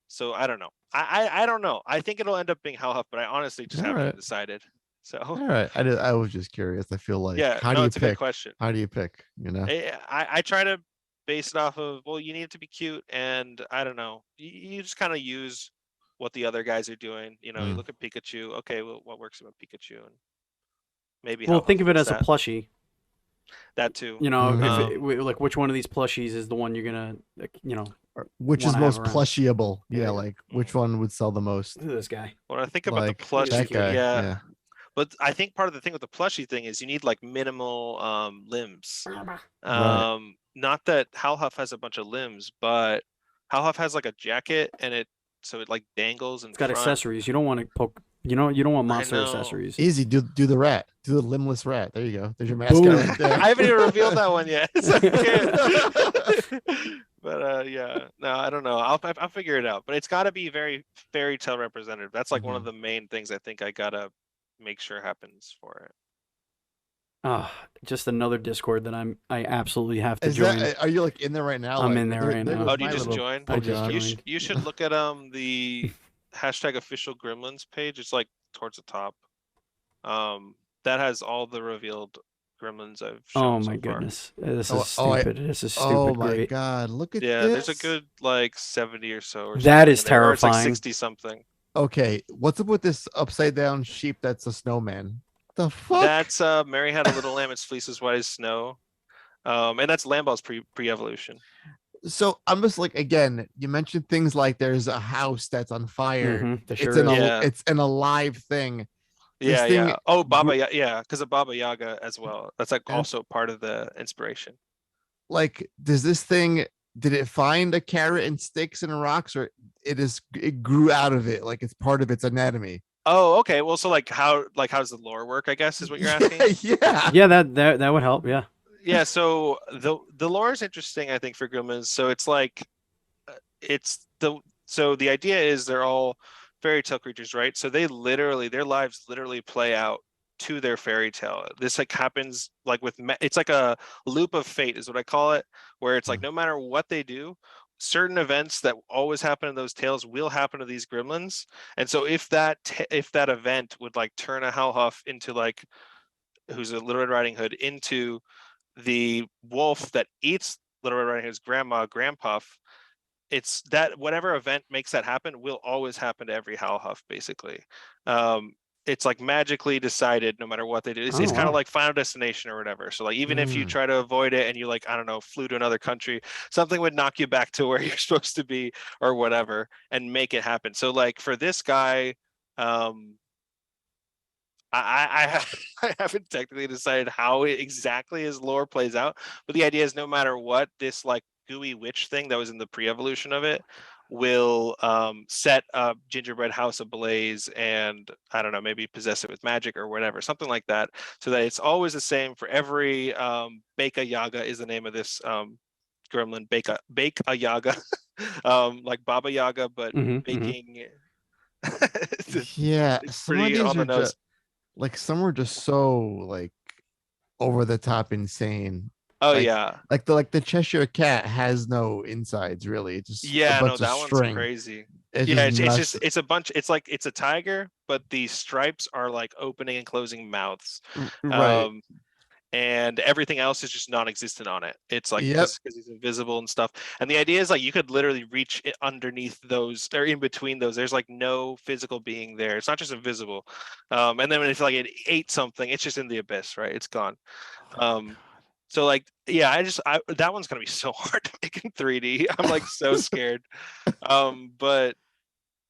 Speaker 3: So I don't know. I don't know. I think it'll end up being Hellhuff, but I honestly just
Speaker 2: All
Speaker 3: haven't
Speaker 2: right.
Speaker 3: decided. So
Speaker 2: All right. I was just curious. I feel like
Speaker 3: yeah,
Speaker 2: how do
Speaker 3: no,
Speaker 2: you
Speaker 3: it's a good
Speaker 2: pick?
Speaker 3: question.
Speaker 2: How do you pick? You know?
Speaker 3: I try to base it off of, well, you need it to be cute, and I don't know. You just kind of use what the other guys are doing. You look at Pikachu. Okay, well, what works with Pikachu, and maybe
Speaker 1: Well, think
Speaker 3: Hellhuff
Speaker 1: of it
Speaker 3: fits
Speaker 1: as a
Speaker 3: that.
Speaker 1: plushie.
Speaker 3: That too.
Speaker 1: If like which one of these plushies is the one you're gonna
Speaker 2: Which is
Speaker 1: wanna
Speaker 2: most
Speaker 1: have around.
Speaker 2: plushiable? Yeah,
Speaker 1: Yeah.
Speaker 2: like which one would sell the most?
Speaker 1: Look at this guy.
Speaker 3: When I think about the
Speaker 2: Like
Speaker 3: plushie,
Speaker 2: that guy.
Speaker 3: yeah. But I think part of the thing with the plushie thing is you need like minimal limbs.
Speaker 2: Right.
Speaker 3: Not that Halhuff has a bunch of limbs, but Halhuff has like a jacket and it like dangles in
Speaker 1: It's got
Speaker 3: front.
Speaker 1: accessories. You don't want to poke. You don't want
Speaker 3: I
Speaker 1: monster
Speaker 3: know.
Speaker 1: accessories.
Speaker 2: Easy. Do the rat. Do the limbless rat. There you go. There's your mascot right there.
Speaker 3: I haven't even revealed that one yet. So I can't. But yeah, no, I don't know. I'll figure it out. But it's got to be very fairy tale representative. That's like one of the main things I think I gotta make sure happens for it.
Speaker 1: Just another Discord that I absolutely have to join.
Speaker 2: Are you like in there right now?
Speaker 1: I'm
Speaker 2: Like,
Speaker 1: in there right now.
Speaker 3: Oh, do you just join?
Speaker 1: I just joined.
Speaker 3: You should look at the hashtag official Grimmlins page. It's like towards the top. That has all the revealed gremlins I've shown.
Speaker 1: Oh my
Speaker 3: so
Speaker 1: goodness, this is stupid. This is stupid.
Speaker 2: Oh my
Speaker 1: great.
Speaker 2: god, look at this.
Speaker 3: Yeah, there's a good like 70 or so. Or
Speaker 1: that is
Speaker 3: terrifying. Or it's like
Speaker 1: terrifying.
Speaker 3: 60 something.
Speaker 2: Okay, what's up with this upside down sheep that's a snowman? The fuck?
Speaker 3: That's Mary Had a Little Lamb, its fleece as white as snow. And that's Lamball's pre-evolution.
Speaker 2: So I'm just like, again, you mentioned things like there's a house that's on fire. It's an alive thing.
Speaker 3: Yeah. Oh, Baba, yeah, because of Baba Yaga as well. That's like also part of the inspiration.
Speaker 2: Like, does this thing, did it find a carrot and sticks and rocks, or it grew out of it? Like it's part of its anatomy.
Speaker 3: Oh, okay. Well, so how does the lore work, I guess, is what you're asking?
Speaker 1: Yeah, that would help. Yeah.
Speaker 3: Yeah, so the lore is interesting, I think, for Grimmins. So it's like so the idea is they're all fairy tale creatures, right? So their lives literally play out to their fairy tale. This like happens like it's like a loop of fate is what I call it, where it's like no matter what they do, certain events that always happen in those tales will happen to these gremlins. And so if that event would like turn a Howhuff into like who's a Little Red Riding Hood into the wolf that eats Little Red Riding Hood's Grandpuff, it's that whatever event makes that happen will always happen to every Howhuff, basically. It's like magically decided no matter what they do. It's kind of like Final Destination or whatever. So like even if you try to avoid it and you like, I don't know, flew to another country, something would knock you back to where you're supposed to be or whatever and make it happen. So like for this guy, I haven't technically decided how exactly his lore plays out, but the idea is no matter what, this like gooey witch thing that was in the pre-evolution of it will set a gingerbread house ablaze and I don't know, maybe possess it with magic or whatever, something like that, so that it's always the same for every Beka Yaga is the name of this gremlin. Beka Yaga, like Baba Yaga, but baking.
Speaker 2: Yeah,
Speaker 3: it's
Speaker 2: some of
Speaker 3: pretty
Speaker 2: these
Speaker 3: on the
Speaker 2: are
Speaker 3: nose.
Speaker 2: just like some are just so like over the top insane.
Speaker 3: Oh
Speaker 2: like,
Speaker 3: yeah,
Speaker 2: like the Cheshire Cat has no insides really. It's just
Speaker 3: yeah,
Speaker 2: a bunch
Speaker 3: that
Speaker 2: of string.
Speaker 3: One's crazy.
Speaker 2: It's
Speaker 3: a bunch. It's like it's a tiger, but the stripes are like opening and closing mouths.
Speaker 2: Right.
Speaker 3: and everything else is just non-existent on it. It's like
Speaker 2: Yep.
Speaker 3: because he's invisible and stuff. And the idea is like you could literally reach underneath those or in between those. There's like no physical being there. It's not just invisible. And then if like it ate something, it's just in the abyss, right? It's gone. So like yeah, that one's gonna be so hard to make in 3D. I'm like so scared. But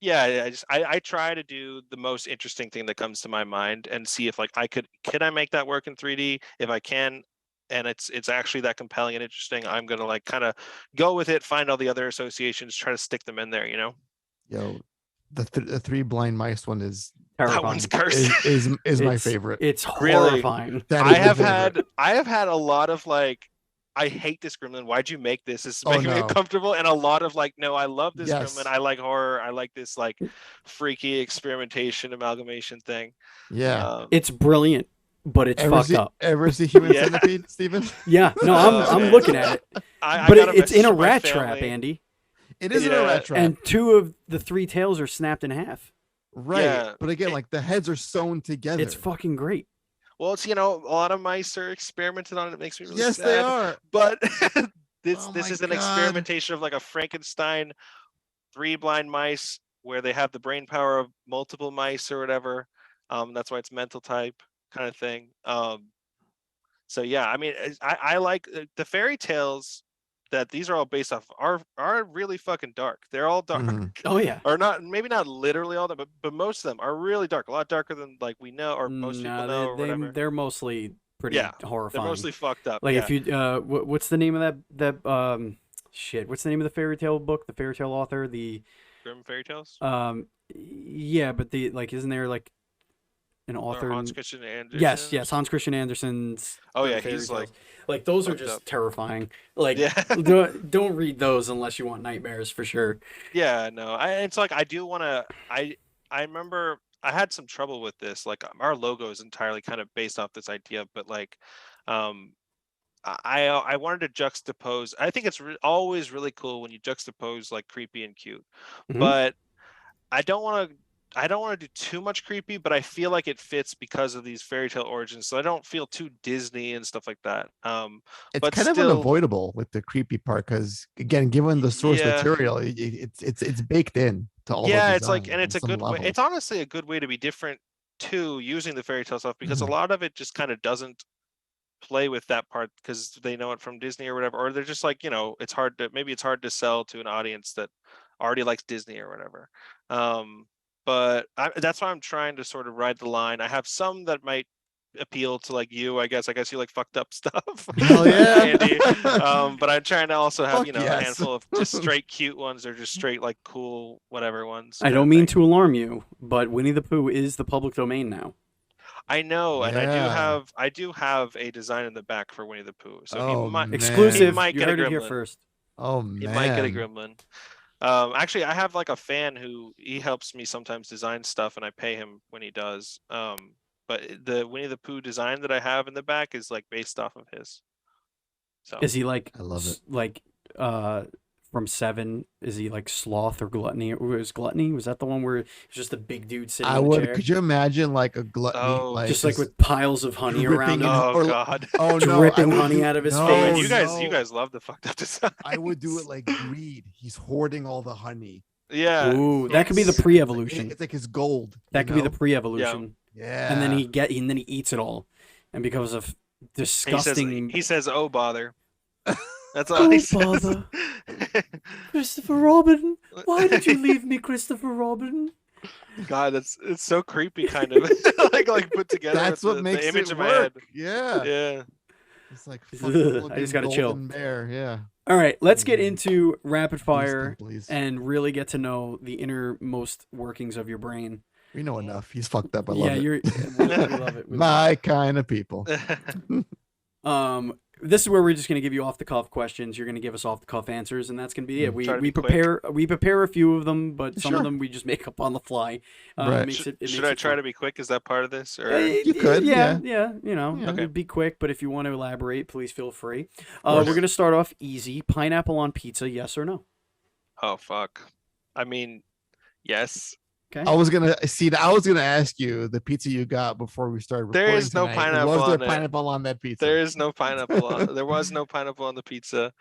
Speaker 3: yeah, I try to do the most interesting thing that comes to my mind and see if like could I make that work in 3D? If I can, and it's actually that compelling and interesting, I'm gonna like kind of go with it, find all the other associations, try to stick them in there,
Speaker 2: Yo, the three blind mice one is
Speaker 3: That
Speaker 1: Terrifying.
Speaker 3: one's cursed.
Speaker 2: is my
Speaker 1: It's-
Speaker 2: favorite.
Speaker 1: It's
Speaker 3: Really?
Speaker 1: horrifying.
Speaker 2: That
Speaker 3: I
Speaker 2: is my
Speaker 3: have
Speaker 2: favorite.
Speaker 3: had a lot of like, I hate this gremlin. Why'd you make this? This is
Speaker 2: Oh,
Speaker 3: making me
Speaker 2: no.
Speaker 3: uncomfortable. And a lot of like, no, I love this
Speaker 2: Yes.
Speaker 3: gremlin. I like horror. I like this like freaky experimentation amalgamation thing.
Speaker 2: Yeah.
Speaker 1: It's brilliant, but it's fucked up.
Speaker 2: Ever see Human
Speaker 3: Yeah.
Speaker 2: Centipede, Steven?
Speaker 1: Yeah, no, I'm
Speaker 3: man.
Speaker 1: looking at it,
Speaker 3: I
Speaker 1: but
Speaker 3: got a
Speaker 1: it's in a
Speaker 3: message from my
Speaker 1: rat trap,
Speaker 3: family.
Speaker 1: Andy,
Speaker 2: It is in a
Speaker 3: Yeah.
Speaker 2: rat trap.
Speaker 1: and 2 of the 3 tails are snapped in half.
Speaker 2: Right.
Speaker 3: Yeah.
Speaker 2: But again, like the heads are sewn together.
Speaker 1: It's fucking great.
Speaker 3: Well, it's a lot of mice are experimented on. It makes me really
Speaker 2: Yes,
Speaker 3: sad.
Speaker 2: they are.
Speaker 3: But this
Speaker 2: Oh
Speaker 3: this
Speaker 2: my
Speaker 3: is an
Speaker 2: God.
Speaker 3: experimentation of like a Frankenstein 3 blind mice where they have the brain power of multiple mice or whatever. That's why it's mental type kind of thing. So yeah, I mean, I like the fairy tales that these are all based off are really fucking dark. They're all dark.
Speaker 2: Mhm.
Speaker 1: Oh yeah.
Speaker 3: Or not, maybe not literally all that, but most of them are really dark, a lot darker than like we know or most people know or whatever.
Speaker 1: they're mostly pretty
Speaker 3: Yeah,
Speaker 1: horrifying.
Speaker 3: They're mostly fucked up.
Speaker 1: like
Speaker 3: yeah.
Speaker 1: if you what's the name of that shit? What's the name of the fairy tale book? The fairy tale author? The
Speaker 3: Grimm fairy tales.
Speaker 1: yeah, but the like isn't there like an
Speaker 3: Or
Speaker 1: author?
Speaker 3: Hans Christian Andersen.
Speaker 1: Yes, Hans Christian Andersen's.
Speaker 3: Oh yeah,
Speaker 1: fairy
Speaker 3: he's
Speaker 1: tales. Like those are
Speaker 3: fucked
Speaker 1: just
Speaker 3: up.
Speaker 1: terrifying. Like
Speaker 3: Yeah.
Speaker 1: don't read those unless you want nightmares for sure.
Speaker 3: Yeah, no. It's like I do want to. I remember I had some trouble with this. Like our logo is entirely kind of based off this idea, but like, I wanted to juxtapose. I think it's always really cool when you juxtapose like creepy and cute,
Speaker 1: Mhm.
Speaker 3: but I don't want to. I don't want to do too much creepy, but I feel like it fits because of these fairy tale origins. So I don't feel too Disney and stuff like that.
Speaker 2: It's
Speaker 3: but
Speaker 2: kind of
Speaker 3: still-
Speaker 2: unavoidable with the creepy part because again, given the source
Speaker 3: Yeah.
Speaker 2: material, it's baked in to all.
Speaker 3: Yeah,
Speaker 2: the
Speaker 3: it's like,
Speaker 2: design
Speaker 3: and it's a
Speaker 2: on some
Speaker 3: good way.
Speaker 2: level.
Speaker 3: It's honestly a good way to be different too, using the fairy tale stuff because
Speaker 2: Mhm.
Speaker 3: a lot of it just kind of doesn't play with that part because they know it from Disney or whatever, or they're just like, it's hard to sell to an audience that already likes Disney or whatever. But that's why I'm trying to sort of ride the line. I have some that might appeal to like you, I guess. I guess you like fucked up stuff.
Speaker 2: Hell yeah.
Speaker 3: Andy. But I'm trying to also have,
Speaker 2: Fuck
Speaker 3: a
Speaker 2: yes.
Speaker 3: handful of just straight cute ones or just straight like cool whatever ones.
Speaker 1: I
Speaker 3: kind
Speaker 1: don't
Speaker 3: of
Speaker 1: mean
Speaker 3: thing.
Speaker 1: to alarm you, but Winnie the Pooh is the public domain now.
Speaker 3: I know, and
Speaker 2: Yeah.
Speaker 3: I do have a design in the back for Winnie the Pooh. So
Speaker 2: Oh,
Speaker 3: he might
Speaker 2: man.
Speaker 1: Exclusive.
Speaker 3: might
Speaker 1: You
Speaker 3: get a
Speaker 1: heard it here
Speaker 3: gremlin.
Speaker 1: first.
Speaker 2: Oh
Speaker 3: he
Speaker 2: man,
Speaker 3: might get a gremlin. Actually, I have like a fan who he helps me sometimes design stuff, and I pay him when he does. But the Winnie the Pooh design that I have in the back is like based off of his. So
Speaker 1: Is he like
Speaker 2: I love it.
Speaker 1: like from Seven? Is he like Sloth or Gluttony? Or was Gluttony? Was that the one where it's just a big dude sitting
Speaker 2: I
Speaker 1: in a
Speaker 2: would.
Speaker 1: chair?
Speaker 2: Could you imagine like a gluttony,
Speaker 3: Oh,
Speaker 2: like
Speaker 1: just like with piles of honey around
Speaker 2: dripping
Speaker 1: him,
Speaker 2: in-
Speaker 3: oh
Speaker 2: or-
Speaker 3: god.
Speaker 2: oh no,
Speaker 1: dripping
Speaker 2: I would
Speaker 1: honey
Speaker 2: do-
Speaker 1: out of his
Speaker 2: no,
Speaker 3: Man,
Speaker 1: face.
Speaker 3: you
Speaker 2: no.
Speaker 3: guys love the fucked up design.
Speaker 2: I would do it like greed. He's hoarding all the honey.
Speaker 3: Yeah.
Speaker 1: Ooh, that could be the
Speaker 3: yes.
Speaker 1: pre-evolution.
Speaker 2: It's like his gold.
Speaker 1: That
Speaker 2: you
Speaker 1: could be the
Speaker 2: know?
Speaker 1: pre-evolution,
Speaker 2: Yeah.
Speaker 1: and then he eats it all, and becomes a disgusting.
Speaker 3: He says, "Oh bother." That's all
Speaker 1: Oh,
Speaker 3: he says.
Speaker 1: bother. Christopher Robin, why did you leave me, Christopher Robin?
Speaker 3: God, it's so creepy, kind of like put together.
Speaker 2: That's
Speaker 3: with
Speaker 2: what makes
Speaker 3: the image
Speaker 2: it
Speaker 3: in my head.
Speaker 2: work. Yeah.
Speaker 3: Yeah.
Speaker 2: It's like
Speaker 1: Ugh,
Speaker 2: fucking
Speaker 1: I just gotta
Speaker 2: golden
Speaker 1: chill.
Speaker 2: bear. Yeah.
Speaker 1: All right, let's get
Speaker 2: Mhm.
Speaker 1: into rapid fire
Speaker 2: Please.
Speaker 1: and really get to know the innermost workings of your brain.
Speaker 2: We know enough. He's fucked up. I
Speaker 1: yeah,
Speaker 2: love it.
Speaker 1: you're. We love it. We love
Speaker 2: My kind of people.
Speaker 1: it. This is where we're just gonna give you off the cuff questions. You're gonna give us off the cuff answers, and that's gonna be it.
Speaker 3: Try to
Speaker 1: We
Speaker 3: be quick.
Speaker 1: prepare a few of them, but some of
Speaker 2: Sure.
Speaker 1: them we just make up on the fly.
Speaker 2: Right.
Speaker 1: It makes it
Speaker 3: Should
Speaker 1: makes
Speaker 3: I
Speaker 1: it
Speaker 3: try
Speaker 1: fun.
Speaker 3: to be quick? Is that part of this? Or
Speaker 2: You could,
Speaker 1: yeah.
Speaker 2: yeah.
Speaker 1: You know,
Speaker 2: Yeah.
Speaker 3: Okay.
Speaker 1: be quick, but if you want to elaborate, please feel free.
Speaker 2: course.
Speaker 1: We're gonna start off easy. Pineapple on pizza, yes or no?
Speaker 3: oh fuck. I mean, yes.
Speaker 1: Okay.
Speaker 2: I was gonna ask you the pizza you got before we started recording.
Speaker 3: There is no
Speaker 2: tonight.
Speaker 3: pineapple
Speaker 2: Was there
Speaker 3: on it.
Speaker 2: pineapple on that pizza?
Speaker 3: There is no pineapple on. There was no pineapple on the pizza,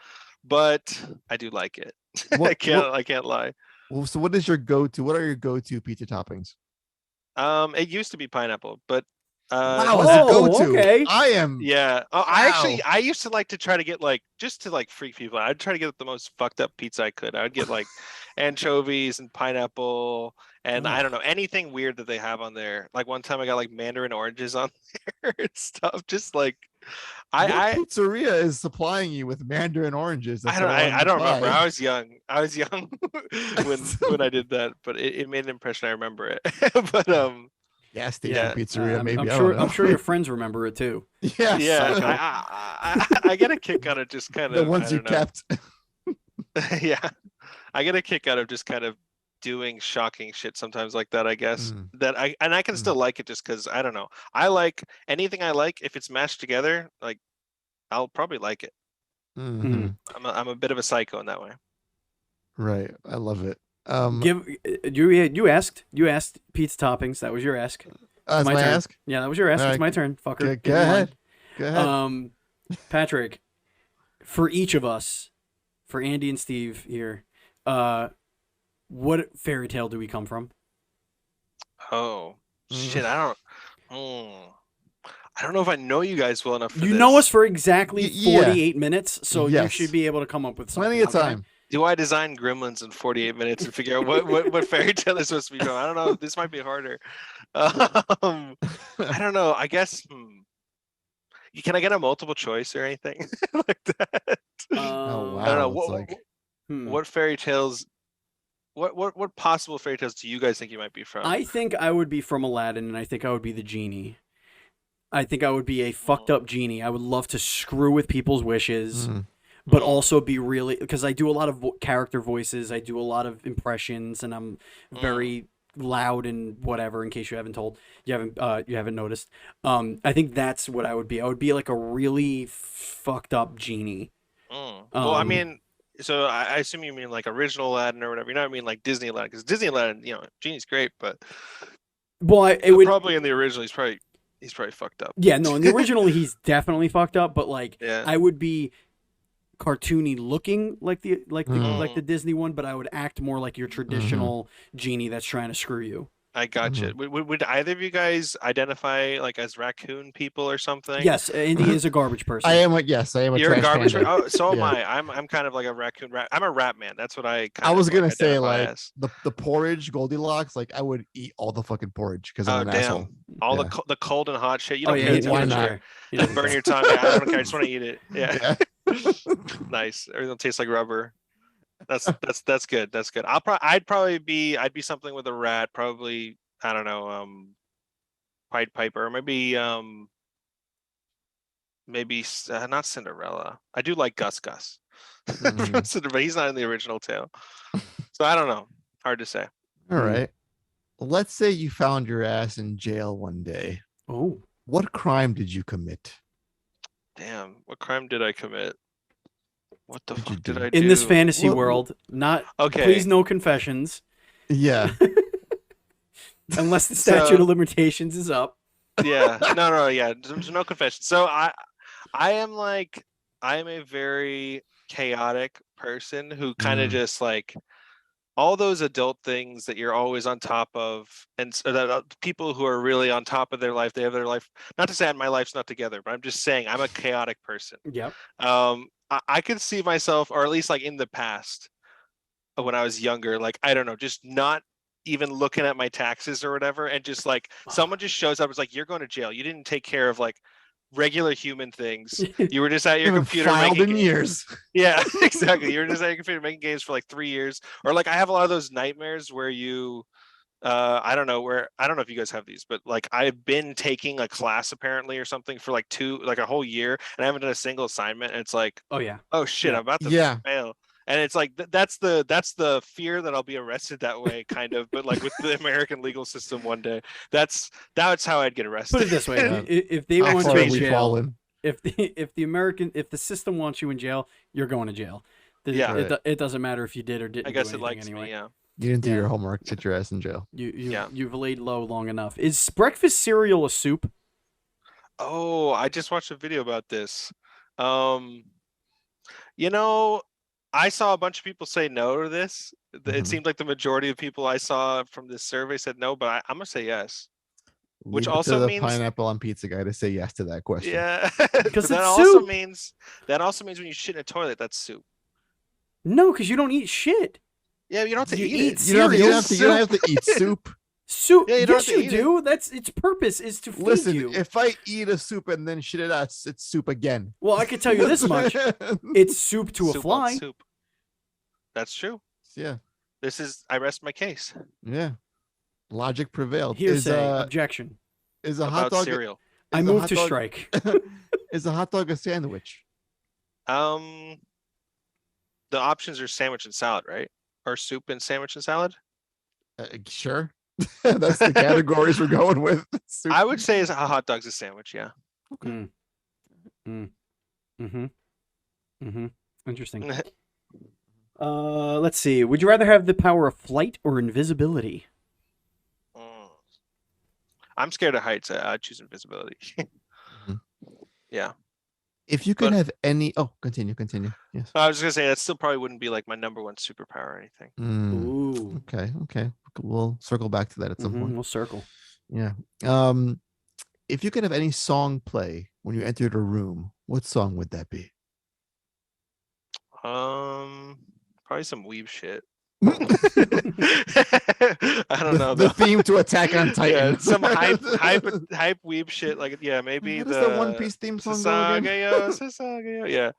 Speaker 3: but I do like it. I can't lie.
Speaker 2: So what is your go-to? What are your go-to pizza toppings?
Speaker 3: It used to be pineapple, but
Speaker 2: Wow, it's a go-to.
Speaker 1: Okay.
Speaker 2: I am.
Speaker 3: yeah.
Speaker 2: Wow.
Speaker 3: I used to like to try to get like just to like freak people. I'd try to get the most fucked up pizza I could. I would get like anchovies and pineapple and I don't know anything weird that they have on there. Like one time I got like mandarin oranges on there and stuff. Just like
Speaker 2: What
Speaker 3: I
Speaker 2: pizzeria is supplying you with mandarin oranges?
Speaker 3: I don't remember. I was young when I did that, but it made an impression. I remember it. But
Speaker 2: gas station
Speaker 3: yeah.
Speaker 2: pizzeria. Maybe
Speaker 1: I'm sure your friends remember it too.
Speaker 2: Yes,
Speaker 3: yeah. I get a kick out of just kind of
Speaker 2: the ones you kept.
Speaker 3: Yeah, I get a kick out of just kind of doing shocking shit sometimes like that. I guess that I can still like it just because I don't know. I like anything I like if it's mashed together. Like I'll probably like it.
Speaker 2: Mm-hmm.
Speaker 3: I'm a bit of a psycho in that way.
Speaker 2: Right, I love it.
Speaker 1: You asked pizza toppings. That was your ask.
Speaker 2: That's my
Speaker 1: turn.
Speaker 2: Ask.
Speaker 1: Yeah, that was your ask.
Speaker 2: All
Speaker 1: It's
Speaker 2: right.
Speaker 1: my turn, fucker.
Speaker 2: Go ahead. Go ahead.
Speaker 1: Patrick, for each of us, for Andy and Steve here, what fairy tale do we come from?
Speaker 3: Oh shit! I don't know if I know you guys well enough.
Speaker 1: You know us for exactly 48
Speaker 2: yeah.
Speaker 1: minutes, so you should be able to come up with something.
Speaker 2: Plenty of time.
Speaker 3: Do I design Gremlins in 48 minutes and figure out what fairy tale is supposed to be from? I don't know. This might be harder. I don't know. I guess. Can I get a multiple choice or anything like that?
Speaker 2: Oh wow!
Speaker 3: I don't know. What fairy tales? What possible fairy tales do you guys think you might be from?
Speaker 1: I think I would be from Aladdin, and I think I would be the genie. I think I would be a fucked up genie. I would love to screw with people's wishes. But also be really, because I do a lot of character voices, I do a lot of impressions, and I'm very loud and whatever. In case you haven't noticed, I think that's what I would be. I would be like a really fucked up genie.
Speaker 3: Well, I mean, so I assume you mean like original Aladdin or whatever. You know what I mean, like Disney Aladdin, because Disney Aladdin, genie's great, but
Speaker 1: it would
Speaker 3: probably in the original he's probably fucked up.
Speaker 1: Yeah, no, in the original he's definitely fucked up, but like I would be cartoony looking like the Disney one, but I would act more like your traditional genie that's trying to screw you.
Speaker 3: I gotcha. Would either of you guys identify like as raccoon people or something?
Speaker 1: Yes, Andy is a garbage person.
Speaker 2: I am a
Speaker 3: You're a garbage person. Oh, so am
Speaker 2: Yeah.
Speaker 3: I. I'm kind of like a raccoon rat. I'm a rat man. That's what I
Speaker 2: was gonna say,
Speaker 3: identify
Speaker 2: like
Speaker 3: as.
Speaker 2: the porridge Goldilocks, like I would eat all the fucking porridge because I'm an asshole.
Speaker 3: All the cold and hot shit. You don't
Speaker 1: yeah,
Speaker 3: care.
Speaker 2: why not?
Speaker 3: Just burn your tongue. I don't care. I just want to eat it. Yeah. Nice. Everything tastes like rubber. That's good. That's good. I'd be something with a rat. Probably, I don't know, Pied Piper, or maybe not Cinderella. I do like Gus from Cinderella. He's not in the original tale, so I don't know. Hard to say.
Speaker 2: All right. Let's say you found your ass in jail one day.
Speaker 1: Oh,
Speaker 2: what crime did you commit?
Speaker 3: Damn, what crime did I commit? What the fuck did I do?
Speaker 1: In this fantasy world, not okay. Please, no confessions.
Speaker 2: Yeah.
Speaker 1: Unless the statute of limitations is up.
Speaker 3: Yeah. No, yeah. There's no confession. So I am a very chaotic person who kind of just like all those adult things that you're always on top of, and so that people who are really on top of their life, they have their life. Not to say my life's not together, but I'm just saying I'm a chaotic person.
Speaker 1: Yep.
Speaker 3: I could see myself, or at least like in the past, when I was younger, like I don't know, just not even looking at my taxes or whatever, and just like someone just shows up, it's like, you're going to jail. You didn't take care of like regular human things. You were just at your computer
Speaker 2: making years.
Speaker 3: Yeah, exactly. You were just at your computer making games for like 3 years. Or like I have a lot of those nightmares where you I don't know if you guys have these, but like I've been taking a class apparently or something for like a whole year, and I haven't done a single assignment, and it's like, oh shit, I'm about to fail. And it's like that's the fear that I'll be arrested that way, kind of. But like with the American legal system, one day, that's how I'd get arrested.
Speaker 1: Put it this way: if they want you in jail, if the system wants you in jail, you're going to jail. It doesn't matter if you did or didn't.
Speaker 3: I guess
Speaker 1: do
Speaker 3: it likes
Speaker 1: anyway.
Speaker 3: me. Yeah.
Speaker 2: You didn't do
Speaker 1: Yeah.
Speaker 2: your homework. Sit your ass in jail.
Speaker 1: You've laid low long enough. Is breakfast cereal a soup?
Speaker 3: Oh, I just watched a video about this. Um, you know, I saw a bunch of people say no to this. It
Speaker 2: Mhm.
Speaker 3: seemed like the majority of people I saw from this survey said no, but I'm gonna say yes. Which
Speaker 2: Leave it to
Speaker 3: also
Speaker 2: the
Speaker 3: means,
Speaker 2: pineapple on pizza guy to say yes to that question.
Speaker 3: yeah,
Speaker 1: Because
Speaker 3: but that
Speaker 1: it's
Speaker 3: also
Speaker 1: soup.
Speaker 3: means when you shit in a toilet, that's soup.
Speaker 1: No, because you don't eat shit.
Speaker 3: Yeah, you don't have to
Speaker 1: You
Speaker 3: eat
Speaker 1: eat
Speaker 3: it.
Speaker 2: You don't, have to, you, don't have to, you don't
Speaker 3: Soup.
Speaker 2: have to eat soup.
Speaker 1: Soup.
Speaker 3: Yeah, you don't
Speaker 1: Yes,
Speaker 3: have to
Speaker 1: you
Speaker 3: eat
Speaker 1: do. That's its purpose is to feed
Speaker 2: Listen,
Speaker 1: you.
Speaker 2: if I eat a soup and then shit it out, it's soup again.
Speaker 1: Well, I could tell you this much: it's soup to a
Speaker 3: Soup on
Speaker 1: fly.
Speaker 3: soup. That's true.
Speaker 2: Yeah,
Speaker 3: I rest my case
Speaker 2: yeah. Logic prevailed.
Speaker 1: Hearsay. Objection.
Speaker 2: Is a hot
Speaker 3: about
Speaker 2: dog?
Speaker 3: cereal.
Speaker 1: I
Speaker 2: is a
Speaker 1: move
Speaker 2: hot
Speaker 1: to
Speaker 2: dog-
Speaker 1: strike.
Speaker 2: Is a hot dog a sandwich?
Speaker 3: The options are sandwich and salad, right? Or soup and sandwich and salad.
Speaker 2: Sure. That's the categories we're going with. Soup.
Speaker 3: I would say a hot dog's a sandwich. Yeah.
Speaker 1: Mm. Mm. Mm-hmm. Mm-hmm. Interesting. Let's see. Would you rather have the power of flight or invisibility?
Speaker 3: I'm scared of heights. I'd choose invisibility.
Speaker 2: Mhm.
Speaker 3: Yeah.
Speaker 2: If you could
Speaker 3: But-
Speaker 2: have any, continue. Yes.
Speaker 3: I was just gonna say that still probably wouldn't be like my number one superpower or anything.
Speaker 1: Ooh.
Speaker 2: Okay. We'll circle back to that at some point.
Speaker 1: We'll circle.
Speaker 2: Yeah. If you could have any song play when you entered a room, what song would that be?
Speaker 3: Probably some weeb shit.
Speaker 2: I
Speaker 3: don't know.
Speaker 2: The
Speaker 3: though.
Speaker 2: theme to Attack on Titan.
Speaker 3: Yeah, some hype weeb shit. Like, yeah, maybe
Speaker 2: How does
Speaker 3: the
Speaker 2: the One Piece theme song go again?
Speaker 3: Sasagayo. Yeah,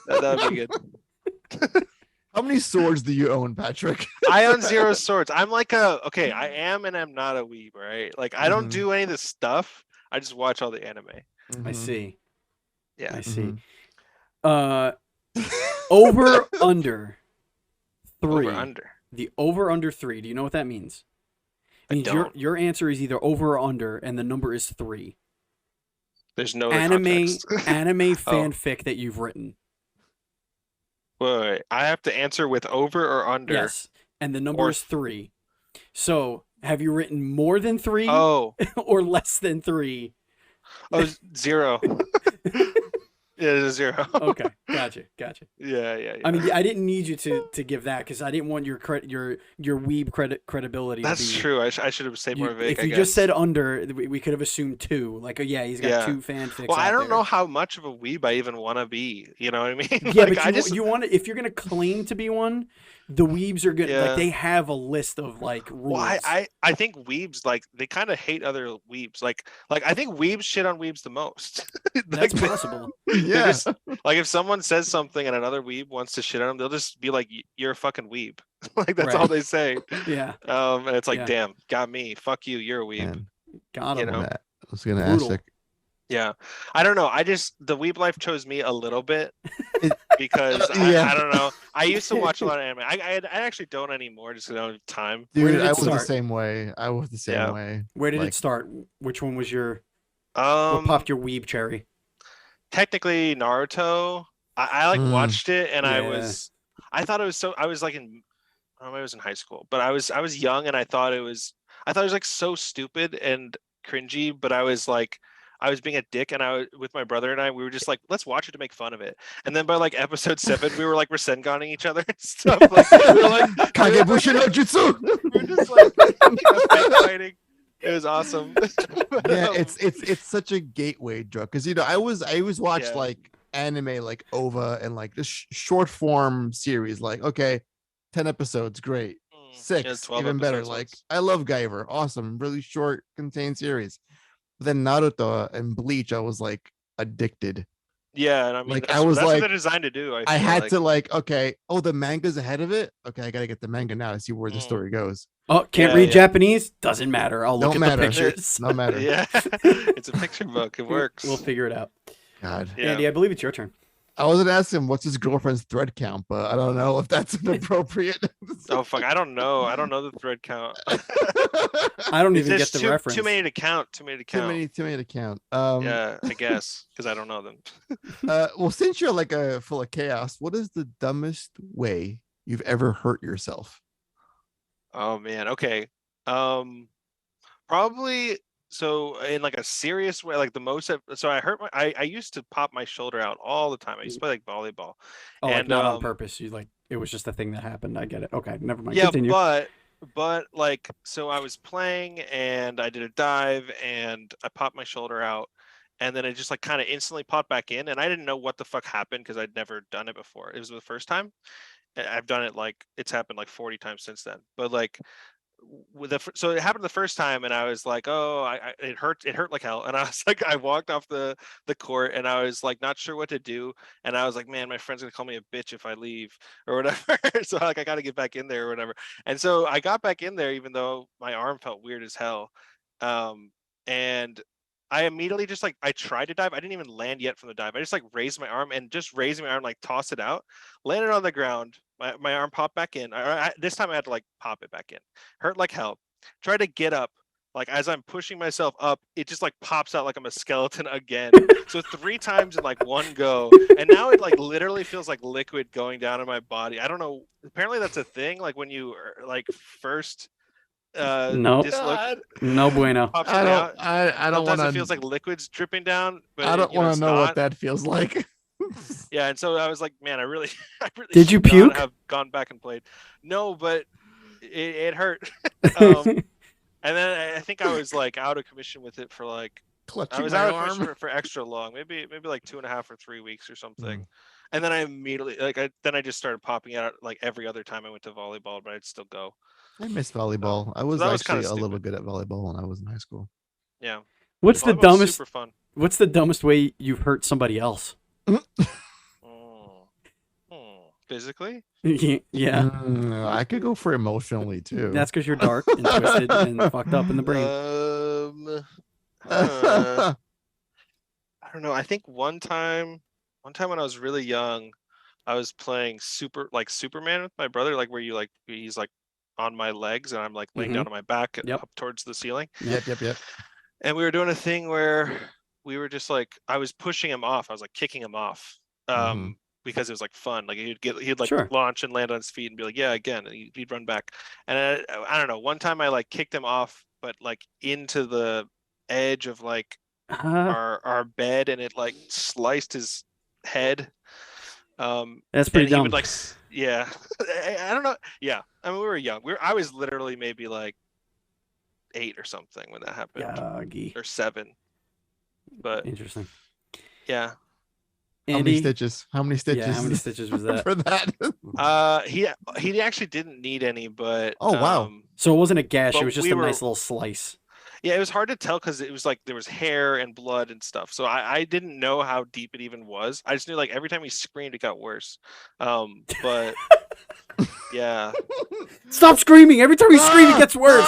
Speaker 3: that would be good.
Speaker 2: How many swords do you own, Patrick?
Speaker 3: I own 0 swords. I'm like I am and I'm not a weeb, right? Like, I don't
Speaker 2: Mhm.
Speaker 3: do any of this stuff. I just watch all the anime.
Speaker 1: I see.
Speaker 3: Yeah.
Speaker 1: I see.
Speaker 2: Mhm.
Speaker 1: Over under 3.
Speaker 3: Over under.
Speaker 1: The over under 3. Do you know what that means? It
Speaker 3: I
Speaker 1: means
Speaker 3: don't.
Speaker 1: your answer is either over or under, and the number is 3.
Speaker 3: There's no other
Speaker 1: Anime
Speaker 3: context.
Speaker 1: fanfic that you've written.
Speaker 3: Wait, I have to answer with over or under.
Speaker 1: Yes, and the number
Speaker 3: Or-
Speaker 1: is 3. So, have you written more than 3
Speaker 3: Oh,
Speaker 1: or less than 3?
Speaker 3: 0. Yeah, it's a 0.
Speaker 1: Okay, gotcha.
Speaker 3: Yeah.
Speaker 1: I mean, I didn't need you to give that because I didn't want your weeb credibility.
Speaker 3: That's
Speaker 1: to be,
Speaker 3: true. I should have stayed more vague.
Speaker 1: If you just said under, we could have assumed 2. Like, oh yeah, he's got 2 fanfics.
Speaker 3: Well, I
Speaker 1: out
Speaker 3: don't
Speaker 1: there.
Speaker 3: know how much of a weeb I even want to be. You know what I mean?
Speaker 1: Yeah,
Speaker 3: Like,
Speaker 1: but you want to, if you're gonna claim to be one, the weebs are good.
Speaker 3: Yeah.
Speaker 1: Like, they have a list of like rules.
Speaker 3: Well, I think weebs, like, they kind of hate other weebs. Like I think weebs shit on weebs the most.
Speaker 1: That's
Speaker 3: Like,
Speaker 1: possible.
Speaker 2: Yeah.
Speaker 3: just, like, if someone says something and another weeb wants to shit on them, they'll just be like, "You're a fucking weeb." Like, that's all
Speaker 1: Right.
Speaker 3: they say.
Speaker 1: Yeah,
Speaker 3: And it's like,
Speaker 1: Yeah.
Speaker 3: damn, got me. Fuck you. You're a weeb.
Speaker 2: Man,
Speaker 1: got
Speaker 3: You
Speaker 1: him.
Speaker 3: know?
Speaker 2: I was gonna
Speaker 1: Brutal.
Speaker 2: ask. Like,
Speaker 3: Yeah, I don't know. The weeb life chose me a little bit
Speaker 2: It-
Speaker 3: because
Speaker 2: Yeah.
Speaker 3: I don't know. I used to watch a lot of anime. I actually don't anymore just because I don't have time.
Speaker 1: Where
Speaker 2: dude,
Speaker 1: did it
Speaker 2: I was the
Speaker 1: start?
Speaker 2: same way.
Speaker 3: Yeah.
Speaker 1: Where did
Speaker 2: Like-
Speaker 1: it start? Which one was your? What popped your weeb cherry?
Speaker 3: Technically Naruto. I like
Speaker 2: Mm.
Speaker 3: watched it and
Speaker 1: Yeah.
Speaker 3: I thought it was so. I was like I don't know, I was in high school, but I was young and I thought it was like so stupid and cringy, but I was being a dick, and with my brother and we were just like, let's watch it to make fun of it. And then by like episode 7, we were like Rasenganing each other and stuff. Like, we were like
Speaker 2: Kagebushi no Jutsu.
Speaker 3: we were just like fighting. It was awesome. But,
Speaker 2: Yeah, it's such a gateway drug because I always watched
Speaker 3: Yeah.
Speaker 2: like anime like OVA and like this short form series. Like, okay, 10 episodes, great.
Speaker 3: yeah,
Speaker 2: 6,
Speaker 3: 12
Speaker 2: even better.
Speaker 3: episodes
Speaker 2: Like,
Speaker 3: once.
Speaker 2: I love Guyver, awesome, really short, contained series. But then Naruto and Bleach, I was like addicted.
Speaker 3: Yeah, and I mean,
Speaker 2: like,
Speaker 3: that's,
Speaker 2: I was
Speaker 3: that's
Speaker 2: like-
Speaker 3: what they're designed to do.
Speaker 2: I
Speaker 3: feel
Speaker 2: had
Speaker 3: like.
Speaker 2: to like, okay, the manga's ahead of it. Okay, I gotta get the manga now to see where the
Speaker 3: Mm.
Speaker 2: story goes.
Speaker 1: Oh, can't
Speaker 3: Yeah,
Speaker 1: read
Speaker 3: yeah.
Speaker 1: Japanese? Doesn't matter. I'll look
Speaker 2: Don't
Speaker 1: at the
Speaker 2: matter.
Speaker 1: pictures.
Speaker 2: No matter.
Speaker 3: Yeah, it's a picture book. It works.
Speaker 1: We'll figure it out.
Speaker 2: God.
Speaker 3: Yeah.
Speaker 1: Andy, I believe it's your turn.
Speaker 2: I wasn't asking what's his girlfriend's thread count, but I don't know if that's an appropriate.
Speaker 3: Oh fuck! I don't know. I don't know the thread count.
Speaker 1: I don't even
Speaker 3: There's
Speaker 1: get the reference.
Speaker 3: too many to count. Too many to
Speaker 2: Too
Speaker 3: count.
Speaker 2: many to count.
Speaker 3: Yeah, I guess because I don't know them.
Speaker 2: Well, since you're like full of chaos, what is the dumbest way you've ever hurt yourself?
Speaker 3: Oh man. Okay. Probably so in like a serious way, like the most. So I hurt my. I used to pop my shoulder out all the time. I used to play like volleyball,
Speaker 1: Oh, like
Speaker 3: and
Speaker 1: not on purpose. You like it was just a thing that happened. I get it. Okay, never mind.
Speaker 3: yeah,
Speaker 1: Continue.
Speaker 3: but like so I was playing and I did a dive and I popped my shoulder out, and then it just like kind of instantly popped back in, and I didn't know what the fuck happened because I'd never done it before. It was the first time. I've done it like it's happened like 40 times since then. But like so it happened the first time and I was like, oh, it hurt like hell, and I was like, I walked off the court and I was like not sure what to do, and I was like, man, my friend's gonna call me a bitch if I leave or whatever. So like I got to get back in there or whatever, and so I got back in there even though my arm felt weird as hell. And I immediately just like I tried to dive. I didn't even land yet from the dive. I just like raised my arm and just raising my arm, like toss it out, landed on the ground. My arm popped back in. This time I had to like pop it back in. Hurt like hell. Tried to get up. Like as I'm pushing myself up, it just like pops out like I'm a skeleton again. So 3 times in like one go. And now it like literally feels like liquid going down in my body. I don't know. Apparently that's a thing. Like when you like first
Speaker 1: No,
Speaker 3: dislocate
Speaker 2: God.
Speaker 1: no bueno.
Speaker 3: pop
Speaker 2: I
Speaker 3: something
Speaker 2: don't.
Speaker 3: out.
Speaker 2: I don't
Speaker 3: Sometimes
Speaker 2: want
Speaker 3: it feels like
Speaker 2: to.
Speaker 3: liquids dripping down, but
Speaker 2: I don't
Speaker 3: you know
Speaker 2: want
Speaker 3: it's
Speaker 2: to know what
Speaker 3: not.
Speaker 2: that feels like.
Speaker 3: Yeah, and so I was like, man, I really, I really
Speaker 1: Did you
Speaker 3: should not
Speaker 1: puke?
Speaker 3: have gone back and played. No, but it hurt. um, and then I think I was like out of commission with it for like I
Speaker 2: Clutching
Speaker 3: was
Speaker 2: my
Speaker 3: out of commission
Speaker 2: arm.
Speaker 3: for extra long, maybe like 2.5 or 3 weeks or something.
Speaker 2: Mm.
Speaker 3: And then I immediately like I just started popping out like every other time I went to volleyball, but I'd still go.
Speaker 2: I miss
Speaker 3: So
Speaker 2: volleyball. I
Speaker 3: so
Speaker 2: was
Speaker 3: that was kind
Speaker 2: actually
Speaker 3: of
Speaker 2: a little
Speaker 3: stupid.
Speaker 2: good at volleyball when I was in high school.
Speaker 3: Yeah,
Speaker 1: What's the
Speaker 3: volleyball was
Speaker 1: dumbest?
Speaker 3: super fun.
Speaker 1: What's the dumbest way you've hurt somebody else?
Speaker 3: Mm. Physically?
Speaker 1: Yeah,
Speaker 2: I could go for emotionally too.
Speaker 1: that's because you're dark and twisted and fucked up in the brain.
Speaker 3: Huh. I don't know. I think one time when I was really young, I was playing Superman with my brother, like where you like he's like on my legs and I'm like laying
Speaker 1: Mm-hmm.
Speaker 3: down on my back
Speaker 1: Yep.
Speaker 3: up towards the ceiling.
Speaker 2: Yep.
Speaker 3: And we were doing a thing where we were just like I was pushing him off. I was like kicking him off.
Speaker 2: Mhm.
Speaker 3: Because it was like fun. Like he'd like
Speaker 1: Sure.
Speaker 3: launch and land on his feet and be like, yeah, again, and he'd run back. And I don't know. One time I like kicked him off, but like into the edge of like
Speaker 1: Uh,
Speaker 3: our bed, and it like sliced his head.
Speaker 1: that's pretty
Speaker 3: And he would
Speaker 1: dumb.
Speaker 3: like, yeah, I don't know. Yeah, I mean we were young. I was literally maybe like 8 or something when that happened,
Speaker 1: Yagi.
Speaker 3: or 7. But
Speaker 1: Interesting.
Speaker 3: yeah,
Speaker 2: How many
Speaker 1: Andy,
Speaker 2: stitches? How many stitches?
Speaker 1: yeah, how many stitches was that?
Speaker 2: for that?
Speaker 3: he actually didn't need any, but
Speaker 2: Oh, wow.
Speaker 1: So it wasn't a gash;
Speaker 3: but
Speaker 1: it was just
Speaker 3: we
Speaker 1: a
Speaker 3: were
Speaker 1: nice little slice.
Speaker 3: yeah, it was hard to tell because it was like there was hair and blood and stuff. So I didn't know how deep it even was. I just knew like every time he screamed, it got worse. But yeah.
Speaker 1: Stop screaming! Every time you scream, it gets worse.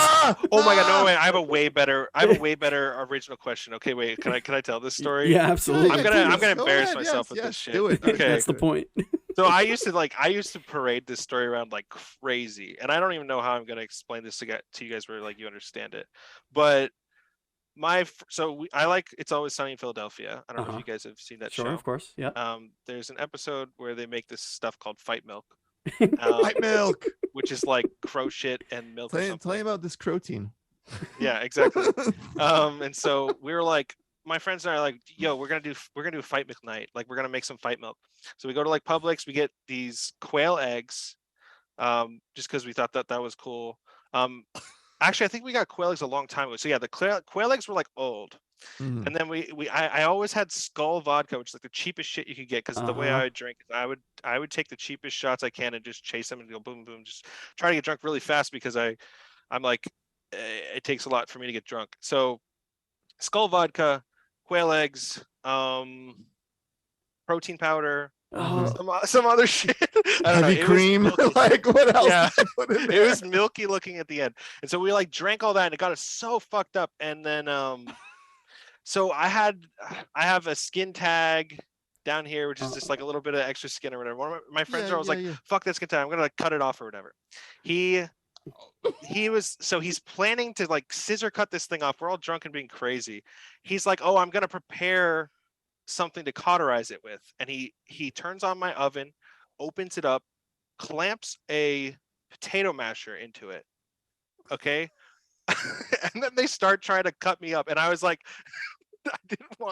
Speaker 3: Oh my god, no way. I have a way better original question. Okay, wait, can I tell this story?
Speaker 1: Yeah, absolutely.
Speaker 3: I'm gonna embarrass myself with this shit.
Speaker 2: Do it.
Speaker 3: Okay.
Speaker 1: That's the point.
Speaker 3: So I used to parade this story around like crazy, and I don't even know how I'm gonna explain this to you guys where like you understand it. But I like It's Always Sunny in Philadelphia. I don't know if you guys have seen that
Speaker 1: Sure,
Speaker 3: show.
Speaker 1: of course. Yeah.
Speaker 3: There's an episode where they make this stuff called fight milk,
Speaker 2: White milk.
Speaker 3: which is like crow shit and milk or
Speaker 2: Tell
Speaker 3: something.
Speaker 2: me about this protein.
Speaker 3: Yeah, exactly. And so we were like, my friends and I are like, yo, we're gonna do fight milk night. Like we're gonna make some fight milk. So we go to like Publix, we get these quail eggs, just because we thought that was cool. Actually, I think we got quail eggs a long time ago. So yeah, the quail eggs were like old.
Speaker 2: Mhm.
Speaker 3: And then I always had Skull vodka, which is like the cheapest shit you could get, because the way I would drink is I would take the cheapest shots I can and just chase them and go boom boom, just try to get drunk really fast because I'm like it takes a lot for me to get drunk. So Skull vodka, quail eggs, protein powder, some other shit. I don't know.
Speaker 2: Heavy
Speaker 3: It was
Speaker 2: cream.
Speaker 3: milky.
Speaker 2: Like what else?
Speaker 3: Yeah.
Speaker 2: did you put in
Speaker 3: It
Speaker 2: there?
Speaker 3: was milky looking at the end, and so we like drank all that, and it got us so fucked up. And then so I have a skin tag down here, which is just like a little bit of extra skin or whatever. One of my friends
Speaker 2: Yeah,
Speaker 3: was
Speaker 2: yeah,
Speaker 3: like,
Speaker 2: yeah.
Speaker 3: fuck that skin tag, I'm gonna like cut it off or whatever. He's planning to like scissor cut this thing off. We're all drunk and being crazy. He's like, oh, I'm gonna prepare something to cauterize it with. And he turns on my oven, opens it up, clamps a potato masher into it, Okay. And then they start trying to cut me up. And I was like,